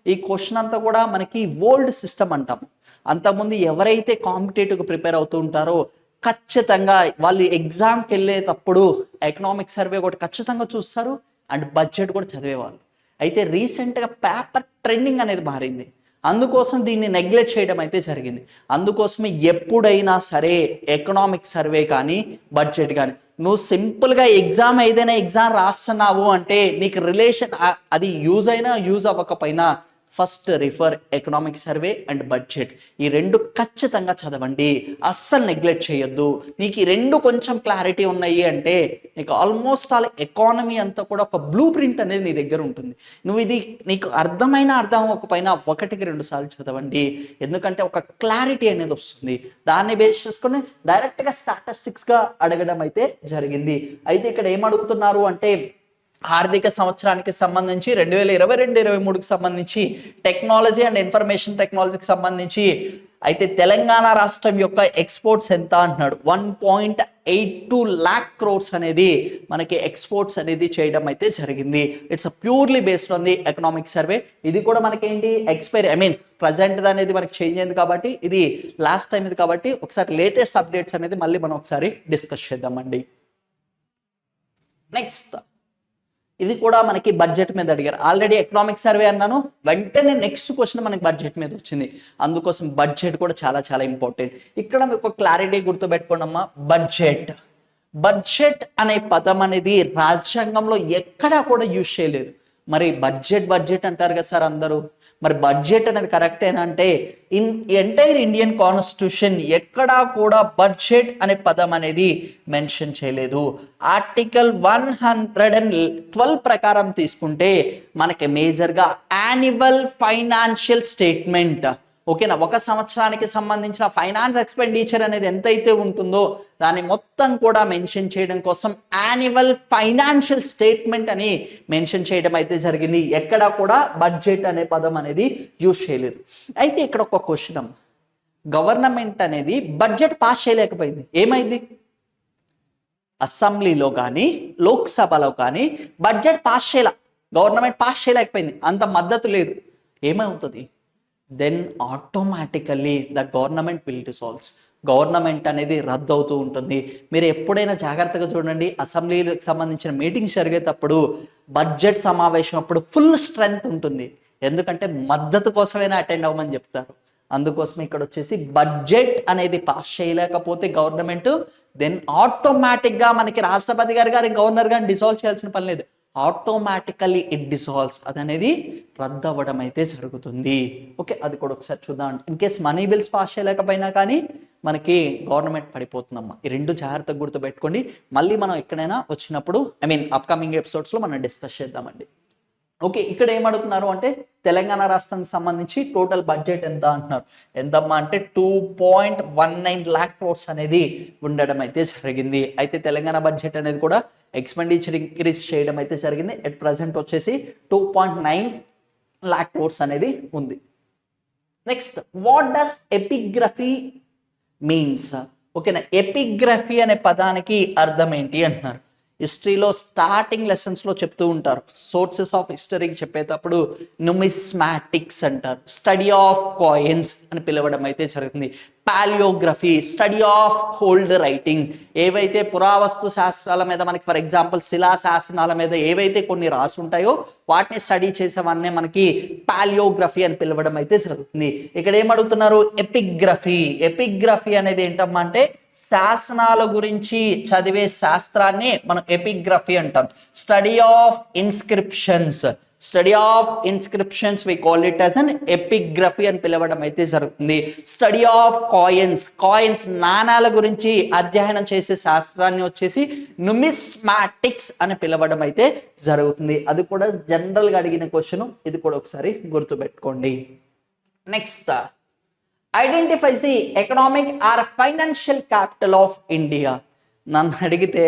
ఈ క్వశ్చన్ అంతా కూడా మనకి ఓల్డ్ సిస్టమ్ అంటాం. అంతకుముందు ఎవరైతే కాంపిటేటివ్గా ప్రిపేర్ అవుతూ ఉంటారో ఖచ్చితంగా వాళ్ళు ఎగ్జామ్కి వెళ్ళేటప్పుడు ఎకనామిక్ సర్వే కూడా ఖచ్చితంగా చూస్తారు అండ్ బడ్జెట్ కూడా చదివేవాళ్ళు. అయితే రీసెంట్గా పేపర్ ట్రెండింగ్ అనేది మారింది, అందుకోసం దీన్ని నెగ్లెక్ట్ చేయడం అయితే జరిగింది. అందుకోసమే ఎప్పుడైనా సరే ఎకనామిక్ సర్వే కానీ బడ్జెట్ కానీ నువ్వు సింపుల్గా ఏదైనా ఎగ్జామ్ రాస్తున్నావు అంటే నీకు రిలేషన్ అది యూజ్ అయినా యూజ్ అవ్వకపోయినా first refer economic survey and budget. ఈ రెండు ఖచ్చితంగా చదవండి, అస్సలు నెగ్లెక్ట్ చేయొద్దు. నీకు ఈ రెండు కొంచెం క్లారిటీ ఉన్నాయి అంటే నీకు ఆల్మోస్ట్ ఆల్ ఎకానమీ అంతా కూడా ఒక బ్లూ ప్రింట్ అనేది నీ దగ్గర ఉంటుంది. నువ్వు ఇది నీకు అర్థం అవ్వకపోయినా 1-2 సార్లు చదవండి, ఎందుకంటే ఒక క్లారిటీ అనేది వస్తుంది. దాన్ని బేస్ చేసుకొని డైరెక్ట్గా స్టాటిస్టిక్స్గా అడగడం అయితే జరిగింది. అయితే ఇక్కడ ఏం అడుగుతున్నారు అంటే ఆర్థిక సంవత్సరానికి సంబంధించి 2022-23కి సంబంధించి టెక్నాలజీ అండ్ ఇన్ఫర్మేషన్ టెక్నాలజీకి సంబంధించి అయితే తెలంగాణ రాష్ట్రం యొక్క ఎక్స్పోర్ట్స్ ఎంత అంటున్నాడు. 1.82 lakh crores అనేది మనకి ఎక్స్పోర్ట్స్ అనేది చేయడం అయితే జరిగింది. It's purely based on the economic survey. ఇది కూడా మనకి ఏంటి ప్రజెంట్ అనేది మనకి చేంజ్ అయింది కాబట్టి, ఇది లాస్ట్ టైం ఇది కాబట్టి ఒకసారి లేటెస్ట్ అప్డేట్స్ అనేది మళ్ళీ మనం ఒకసారి డిస్కస్ చేద్దామండి. నెక్స్ట్ ఇది కూడా మనకి బడ్జెట్ మీద అడిగారు. ఆల్రెడీ ఎకనామిక్ సర్వే అన్నాను, వెంటనే నెక్స్ట్ క్వశ్చన్ మనకి బడ్జెట్ మీద వచ్చింది. అందుకోసం బడ్జెట్ కూడా చాలా చాలా ఇంపార్టెంట్. ఇక్కడ మీకు క్లారిటీ గుర్తుపెట్టుకోండి అమ్మా. బడ్జెట్ అనే పదం అనేది రాజ్యాంగంలో ఎక్కడా కూడా యూజ్ చేయలేదు. మరి బడ్జెట్ అంటారు కదా సార్ అందరూ, మరి బడ్జెట్ అనేది కరెక్టేనా అంటే ఇన్ ఎంటైర్ ఇండియన్ కాన్స్టిట్యూషన్ ఎక్కడా కూడా బడ్జెట్ అనే పదం అనేది మెన్షన్ చేయలేదు. ఆర్టికల్ 112 ప్రకారం తీసుకుంటే మనకి మేజర్గా యాన్యువల్ ఫైనాన్షియల్ స్టేట్మెంట్, ఓకేనా, ఒక సంవత్సరానికి సంబంధించిన ఫైనాన్స్ ఎక్స్పెండిచర్ అనేది ఎంతైతే ఉంటుందో దాన్ని మొత్తం కూడా మెన్షన్ చేయడం కోసం యాన్యువల్ ఫైనాన్షియల్ స్టేట్మెంట్ అని మెన్షన్ చేయడం అయితే జరిగింది. ఎక్కడా కూడా బడ్జెట్ అనే పదం అనేది యూజ్ చేయలేదు. అయితే ఇక్కడ ఒక క్వశ్చన్, గవర్నమెంట్ అనేది బడ్జెట్ పాస్ చేయలేకపోయింది, ఏమైంది? అసెంబ్లీలో కానీ లోక్సభలో కానీ బడ్జెట్ పాస్ గవర్నమెంట్ పాస్ చేయలేకపోయింది, అంత మద్దతు లేదు. ఏమవుతుంది? Then automatically the government will dissolves. Government అనేది రద్దు అవుతూ ఉంటుంది. మీరు ఎప్పుడైనా జాగ్రత్తగా చూడండి, అసెంబ్లీకి సంబంధించిన మీటింగ్స్ జరిగేటప్పుడు బడ్జెట్ సమావేశం అప్పుడు ఫుల్ స్ట్రెంగ్త్ ఉంటుంది, ఎందుకంటే మద్దతు కోసమైనా అటెండ్ అవ్వమని చెప్తారు. అందుకోసం ఇక్కడ వచ్చేసి బడ్జెట్ అనేది పాస్ చేయలేకపోతే గవర్నమెంట్, దెన్ ఆటోమేటిక్గా మనకి రాష్ట్రపతి గారు గవర్నర్ గారిని డిసాల్వ్ చేయాల్సిన పని లేదు, ఆటోమేటికల్లీ ఇట్ డిసాల్వ్స్, అది అనేది రద్దు అవ్వడం అయితే జరుగుతుంది. ఓకే, అది కూడా ఒకసారి చూద్దాం. In case money bills pass చేయలేకపోయినా కానీ మనకి గవర్నమెంట్ పడిపోతుందమ్మా. ఈ రెండు జాగ్రత్తగా గుర్తుపెట్టుకోండి. మళ్ళీ మనం ఎక్కడైనా వచ్చినప్పుడు అప్కమింగ్ ఎపిసోడ్స్లో మనం డిస్కస్ చేద్దామండి. ఓకే, ఇక్కడ ఏమడుగుతున్నారు అంటే తెలంగాణ రాష్ట్రానికి సంబంధించి టోటల్ బడ్జెట్ ఎంత అంటున్నారు. ఎంతమ్మా అంటే 2.19 lakh crores అనేది ఉండడం అయితే జరిగింది. అయితే తెలంగాణ బడ్జెట్ అనేది కూడా ఎక్స్పెండిచర్ ఇంక్రీజ్ చేయడం అయితే జరిగింది. ఎట్ ప్రజెంట్ వచ్చేసి 2.9 lakh crores అనేది ఉంది. Next, what does epigraphy means? ఓకేనా, ఎపిగ్రఫీ అనే పదానికి అర్థం ఏంటి అంటున్నారు. హిస్టరీలో స్టార్టింగ్ లెసన్స్లో చెప్తూ ఉంటారు, సోర్సెస్ ఆఫ్ హిస్టరీకి చెప్పేటప్పుడు న్యూమిస్మాటిక్స్ అంటారు, స్టడీ ఆఫ్ కాయిన్స్ అని పిలవడం అయితే జరుగుతుంది. Palaeography, study of old writings, ఏవైతే పురావస్తు శాస్త్రాల మీద మనకి ఫర్ ఎగ్జాంపుల్ శిలా శాసనాల మీద ఏవైతే కొన్ని రాసి ఉంటాయో వాటిని స్టడీ చేసేవాడినే మనకి పాలియోగ్రఫీ అని పిలవడం అయితే జరుగుతుంది. ఇక్కడ ఏమడుగుతున్నారు? ఎపిగ్రఫీ అనేది ఏంటమ్మా అంటే శాసనాల గురించి చదివే శాస్త్రాన్ని మనం ఎపిగ్రఫీ అంటాం. Study of inscriptions we call it as an epigraphy అని పిలవడం అయితే జరుగుతుంది. స్టడీ ఆఫ్ కాయిన్స్ నాణాల గురించి అధ్యయనం చేసే శాస్త్రాన్ని వచ్చేసి న్యూమిస్మాటిక్స్ అని పిలవడం అయితే జరుగుతుంది. అది కూడా జనరల్ గా అడిగిన క్వశ్చన్, ఇది కూడా ఒకసారి గుర్తుపెట్టుకోండి. Next, identifies the economic or financial capital of India. నన్ను అడిగితే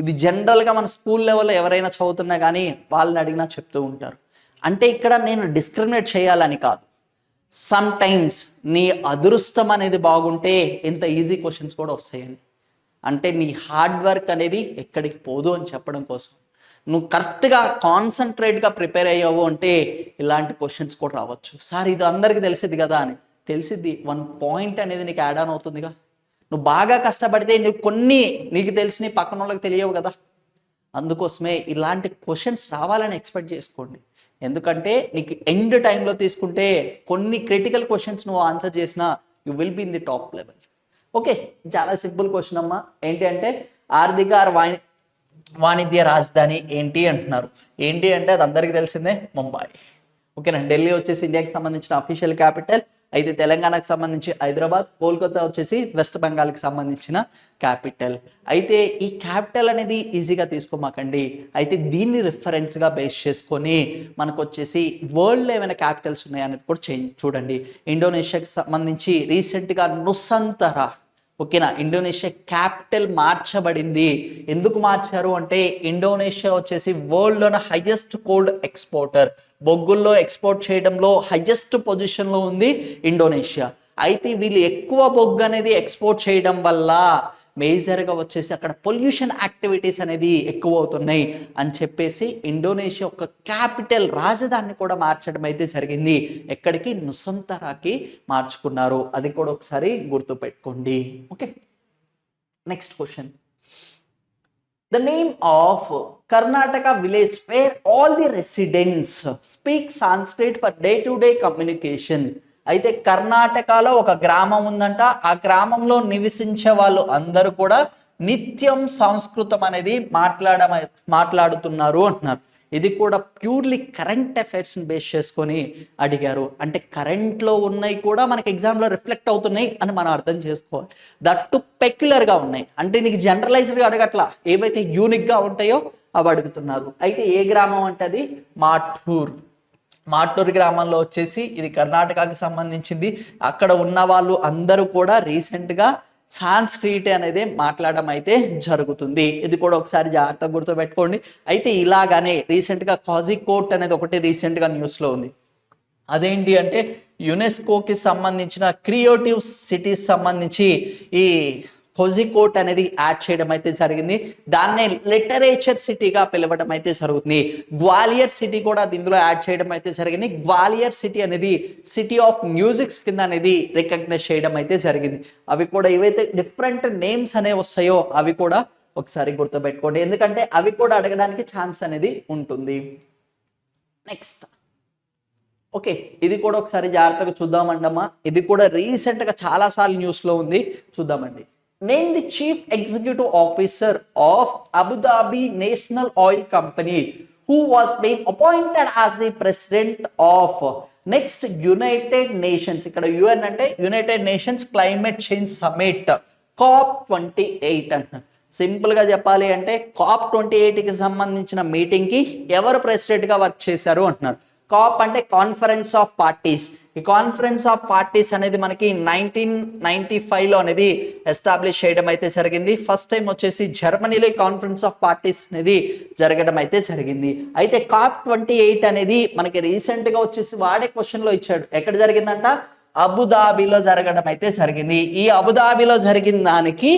ఇది జనరల్గా మన స్కూల్ లెవెల్లో ఎవరైనా చదువుతున్నా కానీ వాళ్ళని అడిగినా చెప్తూ ఉంటారు. అంటే ఇక్కడ నేను డిస్క్రిమినేట్ చేయాలని కాదు, సమ్ టైమ్స్ నీ అదృష్టం అనేది బాగుంటే ఇంత ఈజీ క్వశ్చన్స్ కూడా వస్తాయని, అంటే నీ హార్డ్ వర్క్ అనేది ఎక్కడికి పోదు అని చెప్పడం కోసం. నువ్వు కరెక్ట్గా కాన్సన్ట్రేట్గా ప్రిపేర్ అయ్యావు అంటే ఇలాంటి క్వశ్చన్స్ కూడా రావచ్చు. సార్ ఇది అందరికీ తెలిసింది కదా అని, తెలిసిద్ది, 1 point అనేది నీకు యాడ్ ఆన్ అవుతుందిగా. నువ్వు బాగా కష్టపడితే నీకు తెలిసి పక్కన వాళ్ళకి తెలియవు కదా. అందుకోసమే ఇలాంటి క్వశ్చన్స్ రావాలని ఎక్స్పెక్ట్ చేసుకోండి. ఎందుకంటే నీకు ఎండ్ టైంలో తీసుకుంటే కొన్ని క్రిటికల్ క్వశ్చన్స్ నువ్వు ఆన్సర్ చేసినా you will be in the top level. Okay, చాలా సింపుల్ క్వశ్చన్ అమ్మా. ఏంటి అంటే ఆర్థిక వాణిజ్య రాజధాని ఏంటి అంటున్నారు. ఏంటి అంటే అది అందరికీ తెలిసిందే, ముంబై. ఓకేనా. ఢిల్లీ వచ్చేసి ఇండియాకి సంబంధించిన అఫీషియల్ క్యాపిటల్, అయితే తెలంగాణకు సంబంధించి హైదరాబాద్, కోల్కతా వచ్చేసి వెస్ట్ బెంగాల్కి సంబంధించిన క్యాపిటల్. అయితే ఈ క్యాపిటల్ అనేది ఈజీగా తీసుకోమాకండి, అయితే దీన్ని రిఫరెన్స్గా బేస్ చేసుకొని మనకు వచ్చేసి వరల్డ్లో ఏమైనా క్యాపిటల్స్ ఉన్నాయనేది కూడా చూడండి. ఇండోనేషియాకి సంబంధించి రీసెంట్గా నుసంతరా, ఓకేనా, ఇండోనేషియా క్యాపిటల్ మార్చబడింది. ఎందుకు మార్చారు అంటే ఇండోనేషియా వచ్చేసి వరల్డ్లోన హైయెస్ట్ కోల్డ్ ఎక్స్పోర్టర్, బొగ్గుల్లో ఎక్స్పోర్ట్ చేయడంలో హైయెస్ట్ పొజిషన్లో ఉంది ఇండోనేషియా. అయితే వీళ్ళు ఎక్కువ బొగ్గు అనేది ఎక్స్పోర్ట్ చేయడం వల్ల మేజర్గా వచ్చేసి అక్కడ పొల్యూషన్ యాక్టివిటీస్ అనేది ఎక్కువ అవుతున్నాయి అని చెప్పేసి ఇండోనేషియా యొక్క క్యాపిటల్ రాజధానిని కూడా మార్చడం అయితే జరిగింది. ఎక్కడికి? నుసంతరాకి మార్చుకున్నారు. అది కూడా ఒకసారి గుర్తుపెట్టుకోండి. Okay, next question. The name of Karnataka village where all the residents speak Sanskrit for day-to-day communication. అయితే కర్ణాటకలో ఒక గ్రామం ఉందంట, ఆ గ్రామంలో నివసించే వాళ్ళు అందరూ కూడా నిత్యం సంస్కృతం అనేది మాట్లాడుతున్నారు అంటున్నారు. ఇది కూడా ప్యూర్లీ కరెంట్ అఫైర్స్ని బేస్ చేసుకొని అడిగారు. అంటే కరెంట్లో ఉన్నాయి కూడా మనకి ఎగ్జామ్లో రిఫ్లెక్ట్ అవుతున్నాయి అని మనం అర్థం చేసుకోవాలి. దట్టు పెక్యులర్గా ఉన్నాయి, అంటే నీకు జనరలైజ్డ్గా అడగట్లా, ఏవైతే యూనిక్గా ఉంటాయో అవి అడుగుతున్నారు. అయితే ఏ గ్రామం అంటే అది మాటూర్ గ్రామంలో వచ్చేసి ఇది కర్ణాటకకి సంబంధించింది. అక్కడ ఉన్న వాళ్ళు అందరూ కూడా రీసెంట్గా సాంస్క్రిట్ అనేది మాట్లాడడం అయితే జరుగుతుంది. ఇది కూడా ఒకసారి జాగ్రత్తగా గుర్తుపెట్టుకోండి. అయితే ఇలాగానే రీసెంట్గా కాజికోట్ అనేది ఒకటి రీసెంట్గా న్యూస్లో ఉంది. అదేంటి అంటే యునెస్కోకి సంబంధించిన క్రియేటివ్ సిటీస్ సంబంధించి ఈ కోజికోట్ అనేది యాడ్ చేయడం అయితే జరిగింది. దాన్నే లిటరేచర్ సిటీగా పిలవడం అయితే జరుగుతుంది. గ్వాలియర్ సిటీ కూడా దీనిలో యాడ్ చేయడం అయితే జరిగింది. గ్వాలియర్ సిటీ అనేది సిటీ ఆఫ్ మ్యూజిక్స్ కింద అనేది రికగ్నైజ్ చేయడం అయితే జరిగింది. అవి కూడా ఏవైతే డిఫరెంట్ నేమ్స్ అనేవి వస్తాయో అవి కూడా ఒకసారి గుర్తుపెట్టుకోండి, ఎందుకంటే అవి కూడా అడగడానికి ఛాన్స్ అనేది ఉంటుంది. నెక్స్ట్, ఓకే, ఇది కూడా ఒకసారి జాగ్రత్తగా చూద్దామండమ్మా. ఇది కూడా రీసెంట్గా చాలాసార్లు న్యూస్లో ఉంది, చూద్దామండి. Name the chief executive officer of Abu Dhabi National Oil Company who was being appointed as the president of next United Nations. ఇక్కడ UN అంటే United nations climate change summit COP28 అంటున్నారు. సింపుల్గా చెప్పాలి అంటే COP28కి సంబంధించిన మీటింగ్కి ఎవరు ప్రెసిడెంట్గా వర్క్ చేశారు అంటున్నారు. కాప్ అంటే కాన్ఫరెన్స్ ఆఫ్ పార్టీస్. ఈ కాన్ఫరెన్స్ ఆఫ్ పార్టీస్ అనేది మనకి 1995లో అనేది ఎస్టాబ్లిష్ చేయడం అయితే జరిగింది. ఫస్ట్ టైం వచ్చేసి జర్మనీలో ఈ కాన్ఫరెన్స్ ఆఫ్ పార్టీస్ అనేది జరగడం అయితే జరిగింది. అయితే COP28 అనేది మనకి రీసెంట్గా వచ్చేసి వాడే క్వశ్చన్లో ఇచ్చాడు. ఎక్కడ జరిగిందంట? అబుదాబిలో జరగడం అయితే జరిగింది. ఈ అబుదాబిలో జరిగిన దానికి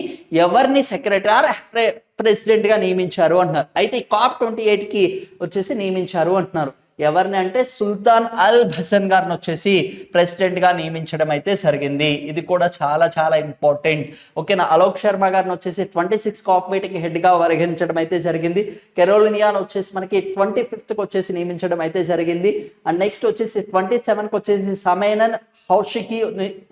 ఎవరిని సెక్రటరీ ప్రెసిడెంట్గా నియమించారు అంటున్నారు. అయితే ఈ COP28కి వచ్చేసి నియమించారు అంటున్నారు. ఎవరిని అంటే సుల్తాన్ అల్ హసన్ గారిని వచ్చేసి ప్రెసిడెంట్గా నియమించడం అయితే జరిగింది. ఇది కూడా చాలా చాలా ఇంపార్టెంట్. ఓకేనా. అలోక్ శర్మ గారిని వచ్చేసి 26 COP మీటింగ్ హెడ్గా వహించడం అయితే జరిగింది. కెరోలినియాను వచ్చేసి మనకి 25కి వచ్చేసి నియమించడం అయితే జరిగింది. అండ్ నెక్స్ట్ వచ్చేసి 27కి వచ్చేసి సమయనన్ హౌషికి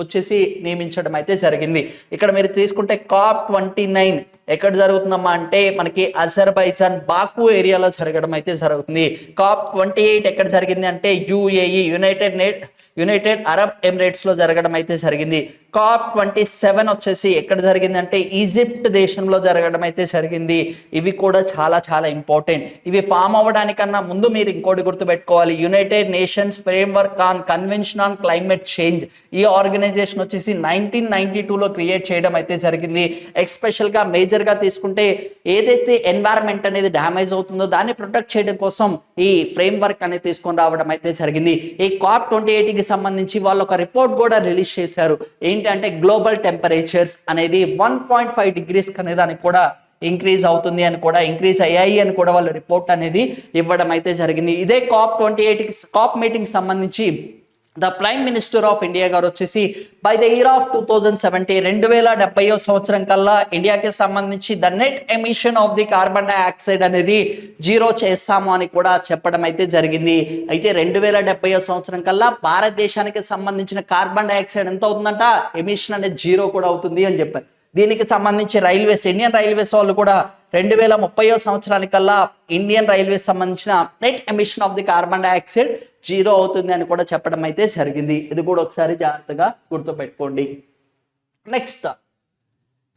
వచ్చేసి నియమించడం అయితే జరిగింది. ఇక్కడ మీరు తీసుకుంటే COP29 ఎక్కడ జరుగుతుందమ్మా అంటే మనకి అజర్బైజాన్ బాకు ఏరియాలో జరగడం అయితే జరుగుతుంది. COP28 ఎక్కడ జరిగింది అంటే UAE యునైటెడ్ అరబ్ ఎమిరేట్స్ లో జరగడం అయితే జరిగింది. COP27 వచ్చేసి ఎక్కడ జరిగింది అంటే ఈజిప్ట్ దేశంలో జరగడం అయితే జరిగింది. ఇవి కూడా చాలా చాలా ఇంపార్టెంట్. ఇవి ఫామ్ అవ్వడానికన్నా ముందు మీరు ఇంకోటి గుర్తుపెట్టుకోవాలి. United nations framework on convention on climate change, ఈ ఆర్గనైజేషన్ వచ్చేసి 1992లో క్రియేట్ చేయడం అయితే జరిగింది. ఎక్స్పెషల్గా మేజర్గా తీసుకుంటే ఏదైతే ఎన్వైరన్మెంట్ అనేది డ్యామేజ్ అవుతుందో దాన్ని ప్రొటెక్ట్ చేయడం కోసం ఈ ఫ్రేమ్వర్క్ అనేది తీసుకొని రావడం అయితే జరిగింది. ఈ COP28కి సంబంధించి వాళ్ళు ఒక రిపోర్ట్ కూడా రిలీజ్ చేశారు. ఏంటంటే గ్లోబల్ టెంపరేచర్స్ అనేది 1.5 degrees అనే దానికి కూడా ఇంక్రీజ్ అవుతుంది అని కూడా, ఇంక్రీజ్ అయ్యాయి అని కూడా వాళ్ళు రిపోర్ట్ అనేది ఇవ్వడం అయితే జరిగింది. ఇదే COP28కి COP మీటింగ్ సంబంధించి the prime minister of India గారు వచ్చేసి బై ద ఇయర్ ఆఫ్ 2070 2070 సంవత్సరం కల్లా ఇండియాకి సంబంధించి the net emission of the carbon dioxide అనేది 0 చేస్తాము అని కూడా చెప్పడం అయితే జరిగింది. అయితే 2070 సంవత్సరం కల్లా భారతదేశానికి సంబంధించిన కార్బన్ డైఆక్సైడ్ ఎంత అవుతుందంట, ఎమిషన్ అనేది 0 కూడా అవుతుంది అని చెప్పారు. దీనికి సంబంధించి ఇండియన్ రైల్వేస్ వాళ్ళు కూడా 2030 సంవత్సరానికల్లా ఇండియన్ రైల్వేస్ సంబంధించిన net emission of the carbon dioxide 0 అవుతుంది అని కూడా చెప్పడం అయితే జరిగింది. ఇది కూడా ఒకసారి జాగ్రత్తగా గుర్తుపెట్టుకోండి. Next,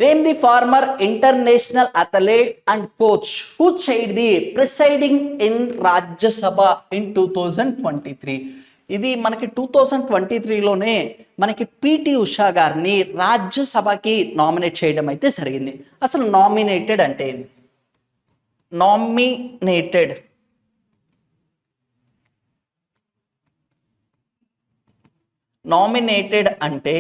name the former international athlete and coach who chaired the presiding in Rajya Sabha in 2023. ఇది మనకి 2023లోనే మనకి పిటి ఉషా గారిని రాజ్యసభకి నామినేట్ చేయడం అయితే జరిగింది. అసలు నామినేటెడ్ అంటే నామినేటెడ్ అంటే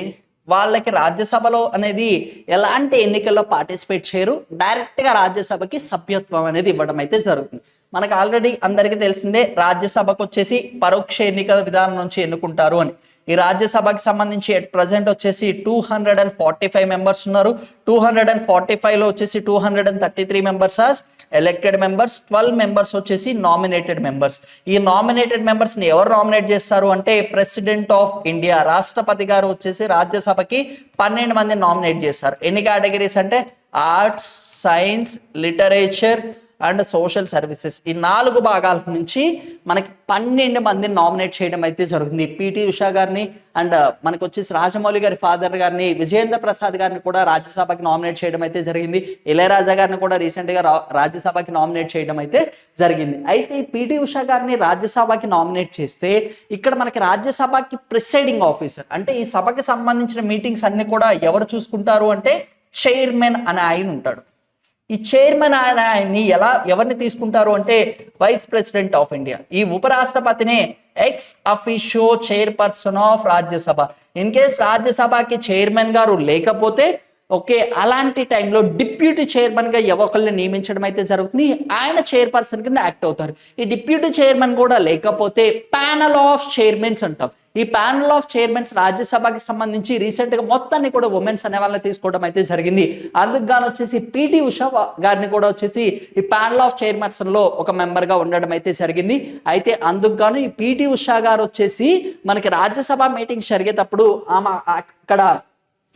వాళ్ళకి రాజ్యసభలో అనేది ఎలాంటి ఎన్నికల్లో పార్టిసిపేట్ చేయరు, డైరెక్ట్గా రాజ్యసభకి సభ్యత్వం అనేది ఇవ్వడం అయితే జరుగుతుంది. మనకు ఆల్రెడీ అందరికీ తెలిసిందే, రాజ్యసభకు వచ్చేసి పరోక్ష ఎన్నికల విధానం నుంచి ఎన్నుకుంటారు అని. ఈ రాజ్యసభకి సంబంధించి అట్ ప్రజెంట్ వచ్చేసి 245 మెంబర్స్ ఉన్నారు. 245లో వచ్చేసి 233 మెంబర్స్ ఆస్ ఎలక్టెడ్ మెంబర్స్, 12 మెంబర్స్ వచ్చేసి నామినేటెడ్ మెంబర్స్. ఈ నామినేటెడ్ మెంబర్స్ ని ఎవరు నామినేట్ చేస్తారు అంటే ప్రెసిడెంట్ ఆఫ్ ఇండియా, రాష్ట్రపతి గారు వచ్చేసి రాజ్యసభకి 12 మంది నామినేట్ చేస్తారు. ఎన్ని కేటగిరీస్ అంటే arts, science, literature and social services, ఈ 4 భాగాల నుంచి మనకి 12 మందిని నామినేట్ చేయడం అయితే జరుగుతుంది. పిటి ఉషా గారిని అండ్ మనకు వచ్చేసి రాజమౌళి గారి ఫాదర్ గారిని, విజయేంద్ర ప్రసాద్ గారిని కూడా రాజ్యసభకి నామినేట్ చేయడం అయితే జరిగింది. ఇళయరాజా గారిని కూడా రీసెంట్గా రాజ్యసభకి నామినేట్ చేయడం అయితే జరిగింది. అయితే పిటి ఉషా గారిని రాజ్యసభకి నామినేట్ చేస్తే ఇక్కడ మనకి రాజ్యసభకి ప్రిసైడింగ్ ఆఫీసర్ అంటే ఈ సభకి సంబంధించిన మీటింగ్స్ అన్ని కూడా ఎవరు చూసుకుంటారు అంటే చైర్మన్ అనే ఆయన ఉంటాడు. ఈ చైర్మన్ ఆయన్ని ఎవరిని తీసుకుంటారు అంటే వైస్ ప్రెసిడెంట్ ఆఫ్ ఇండియా. ఈ ఉపరాష్ట్రపతినే ex officio chairperson of Rajya Sabha. In case రాజ్యసభకి చైర్మన్ గారు లేకపోతే ఓకే, అలాంటి టైంలో డిప్యూటీ చైర్మన్ గా ఎవరిని నియమించడం అయితే జరుగుతుంది. ఆయన చైర్పర్సన్ కింద యాక్ట్ అవుతారు. ఈ డిప్యూటీ చైర్మన్ కూడా లేకపోతే ప్యానల్ ఆఫ్ చైర్మన్స్ అంటాం. ఈ ప్యానల్ ఆఫ్ చైర్మన్స్ రాజ్యసభకి సంబంధించి రీసెంట్ గా మొత్తాన్ని కూడా ఉమెన్స్ అనే వాళ్ళని తీసుకోవడం అయితే జరిగింది. అందుకు గాను వచ్చేసి పిటి ఉషా గారిని కూడా వచ్చేసి ఈ ప్యానల్ ఆఫ్ చైర్మన్స్ లో ఒక మెంబర్ గా ఉండడం అయితే జరిగింది. అయితే అందుకు గాను ఈ పిటి ఉషా గారు వచ్చేసి మనకి రాజ్యసభ మీటింగ్స్ జరిగేటప్పుడు ఆమె అక్కడ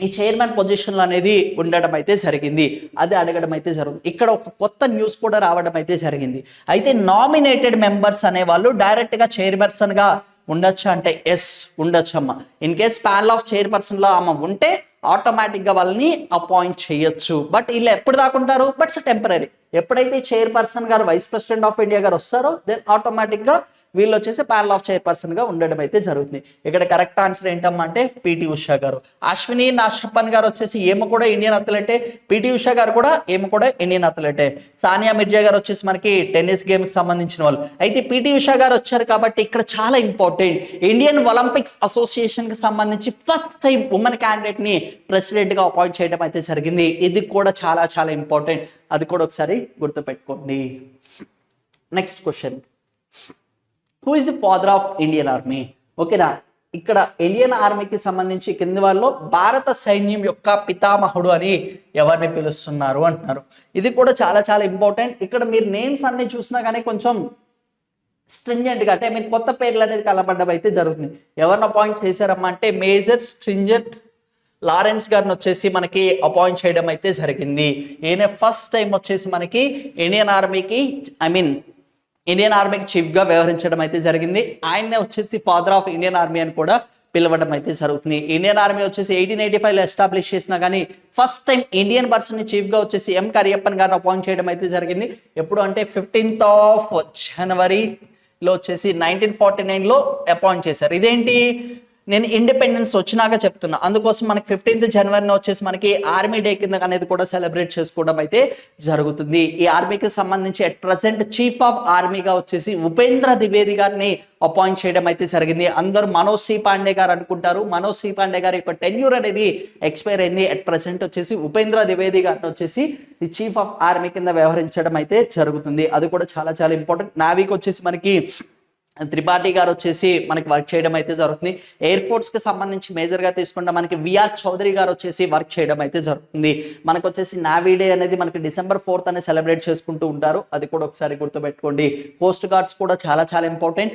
ఈ చైర్మన్ పొజిషన్లో అనేది ఉండడం అయితే జరిగింది. అది అడగడం అయితే జరుగుతుంది. ఇక్కడ ఒక కొత్త న్యూస్ కూడా రావడం అయితే జరిగింది. అయితే నామినేటెడ్ మెంబర్స్ అనే వాళ్ళు డైరెక్ట్ గా చైర్పర్సన్ గా ఉండొచ్చా అంటే ఎస్, ఉండొచ్చమ్మా. In case panel of chairperson లో ఆమె ఉంటే ఆటోమేటిక్ గా వాళ్ళని అపాయింట్ చేయొచ్చు. బట్ వీళ్ళు ఎప్పుడు దాకుంటారు, బట్స్ టెంపరీ. ఎప్పుడైతే చైర్పర్సన్ గారు వైస్ ప్రెసిడెంట్ ఆఫ్ ఇండియా గారు వస్తారో దెన్ ఆటోమేటిక్ గా వీళ్ళు వచ్చేసి ప్యానల్ ఆఫ్ చైర్పర్సన్ గా ఉండడం అయితే జరుగుతుంది. ఇక్కడ కరెక్ట్ ఆన్సర్ ఏంటమ్మా అంటే పిటి ఉషా గారు. అశ్విని నాషప్పన్ గారు వచ్చేసి ఏమో కూడా ఇండియన్ అథ్లెటే, పిటి ఉషా గారు కూడా ఏమో కూడా ఇండియన్ అథ్లెటే. సానియా మిర్జా గారు వచ్చేసి మనకి టెన్నిస్ గేమ్ కి సంబంధించిన వాళ్ళు. అయితే పిటి ఉషా గారు వచ్చారు కాబట్టి ఇక్కడ చాలా ఇంపార్టెంట్, ఇండియన్ ఒలింపిక్స్ అసోసియేషన్ కి సంబంధించి ఫస్ట్ టైం ఉమెన్ క్యాండిడేట్ ని ప్రెసిడెంట్ గా అపాయింట్ చేయడం అయితే జరిగింది. ఇది కూడా చాలా చాలా ఇంపార్టెంట్, అది కూడా ఒకసారి గుర్తుపెట్టుకోండి. Next question, who is the father of Indian army? ఓకేనా, ఇక్కడ ఇండియన్ ఆర్మీకి సంబంధించి కింది వాళ్ళు భారత సైన్యం యొక్క పితామహుడు అని ఎవరిని పిలుస్తున్నారు అంటున్నారు. ఇది కూడా చాలా చాలా ఇంపార్టెంట్. ఇక్కడ మీరు నేమ్స్ అన్ని చూసినా కానీ కొంచెం స్ట్రింజెంట్ గా అంటే మీకు కొత్త పేర్లు అనేది కలపడ్డం అయితే జరుగుతుంది. ఎవరిని అపాయింట్ చేశారమ్మా అంటే మేజర్ స్ట్రింజెంట్ లారెన్స్ గారిని వచ్చేసి మనకి అపాయింట్ చేయడం అయితే జరిగింది. ఈయన ఫస్ట్ టైం వచ్చేసి మనకి ఇండియన్ ఆర్మీకి ఇండియన్ ఆర్మీకి చీఫ్ గా వ్యవహరించడం అయితే జరిగింది. ఆయన్నే వచ్చేసి ఫాదర్ ఆఫ్ ఇండియన్ ఆర్మీ అని కూడా పిలవడం అయితే జరుగుతుంది. ఇండియన్ ఆర్మీ వచ్చేసి 1885లో ఎస్టాబ్లిష్ చేసినా కానీ ఫస్ట్ టైం ఇండియన్ పర్సన్ ని చీఫ్ గా వచ్చేసి ఎం కరియప్పన్ గారిని అపాయింట్ చేయడం అయితే జరిగింది. ఎప్పుడు అంటే 15th జనవరిలో వచ్చేసి 1949లో అపాయింట్ చేశారు. ఇదేంటి, నేను ఇండిపెండెన్స్ వచ్చినాక చెప్తున్నా, అందుకోసం మనకి 15th జనవరిని వచ్చేసి మనకి ఆర్మీ డే కింద అనేది కూడా సెలబ్రేట్ చేసుకోవడం అయితే జరుగుతుంది. ఈ ఆర్మీకి సంబంధించి అట్ ప్రజెంట్ చీఫ్ ఆఫ్ ఆర్మీగా వచ్చేసి ఉపేంద్ర ద్వివేది గారిని అపాయింట్ చేయడం అయితే జరిగింది. అందరూ మనోజ్ సి పాండే గారు అనుకుంటారు. మనోజ్ సి పాండే గారి యొక్క టెన్యూర్ అనేది ఎక్స్పైర్ అయింది. అట్ ప్రజెంట్ వచ్చేసి ఉపేంద్ర ద్వివేది గారిని వచ్చేసి ఈ చీఫ్ ఆఫ్ ఆర్మీ కింద వ్యవహరించడం అయితే జరుగుతుంది. అది కూడా చాలా చాలా ఇంపార్టెంట్. నావీకి వచ్చేసి మనకి త్రిపాఠి గారు వచ్చేసి మనకి వర్క్ చేయడం అయితే జరుగుతుంది. ఎయిర్ ఫోర్స్ కి సంబంధించి మేజర్ గా తీసుకుంటే మనకి విఆర్ చౌదరి గారు వచ్చేసి వర్క్ చేయడం అయితే జరుగుతుంది. మనకు వచ్చేసి నావీ డే అనేది మనకి December 4th అనేది సెలబ్రేట్ చేసుకుంటూ ఉంటారు. అది కూడా ఒకసారి గుర్తుపెట్టుకోండి. కోస్ట్ గార్డ్స్ కూడా చాలా చాలా ఇంపార్టెంట్.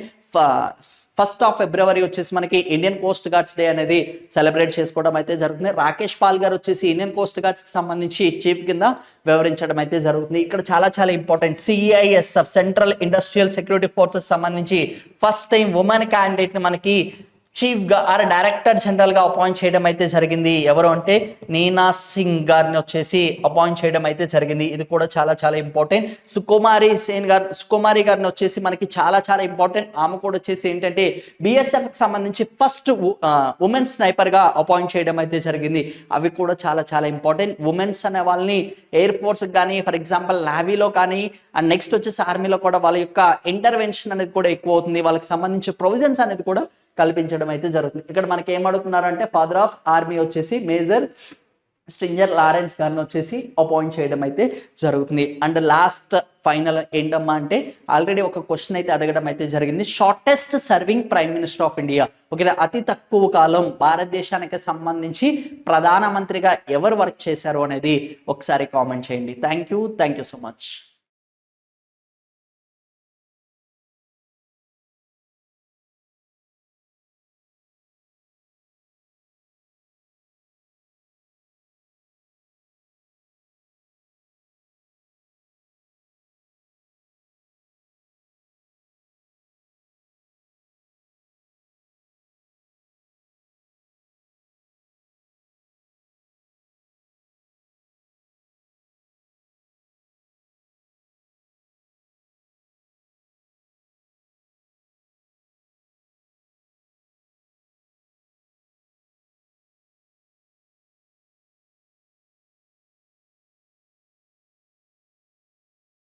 1st ఆఫ్ ఫిబ్రవరి వచ్చేసి మనకి ఇండియన్ కోస్ట్ గార్డ్స్ డే అనేది సెలబ్రేట్ చేసుకోవడం అయితే జరుగుతుంది. రాకేష్ పాల్ గారు వచ్చేసి ఇండియన్ కోస్ట్ గార్డ్స్ కి సంబంధించి చీఫ్ కింద వివరించడం అయితే జరుగుతుంది. ఇక్కడ చాలా చాలా important, CISF central industrial security forces సంబంధించి ఫస్ట్ టైం ఉమెన్ క్యాండిడేట్ ని మనకి చీఫ్ గా ఆర్ డైరెక్టర్ జనరల్ గా అపాయింట్ చేయడం అయితే జరిగింది. ఎవరు అంటే నీనా సింగ్ గారిని వచ్చేసి అపాయింట్ చేయడం అయితే జరిగింది. ఇది కూడా చాలా చాలా ఇంపార్టెంట్. సుకుమారి గారిని వచ్చేసి మనకి చాలా చాలా ఇంపార్టెంట్. ఆమె కూడా వచ్చేసి ఏంటంటే BSF కి సంబంధించి ఫస్ట్ ఉమెన్ స్నైపర్ గా అపాయింట్ చేయడం అయితే జరిగింది. అవి కూడా చాలా చాలా ఇంపార్టెంట్. ఉమెన్స్ అనే వాళ్ళని ఎయిర్ ఫోర్స్ కానీ, ఫర్ ఎగ్జాంపుల్ నావీలో కానీ, అండ్ నెక్స్ట్ వచ్చేసి ఆర్మీలో కూడా వాళ్ళ యొక్క ఇంటర్వెన్షన్ అనేది కూడా ఎక్కువ అవుతుంది. వాళ్ళకి సంబంధించి ప్రొవిజన్స్ అనేది కూడా కల్పించడం అయితే జరుగుతుంది. ఇక్కడ మనకి ఏం అడుగుతున్నారంటే ఫాదర్ ఆఫ్ ఆర్మీ వచ్చేసి మేజర్ స్ట్రింజర్ లారెన్స్ గారిని వచ్చేసి అపాయింట్ చేయడం అయితే జరుగుతుంది. అండ్ లాస్ట్ ఫైనల్ ఏంటమ్మా అంటే ఆల్రెడీ ఒక క్వశ్చన్ అయితే అడగడం అయితే జరిగింది. Shortest serving prime minister of India, okay, అతి తక్కువ కాలం భారతదేశానికి సంబంధించి ప్రధానమంత్రిగా ఎవరు వర్క్ చేశారు అనేది ఒకసారి కామెంట్ చేయండి. Thank you so much.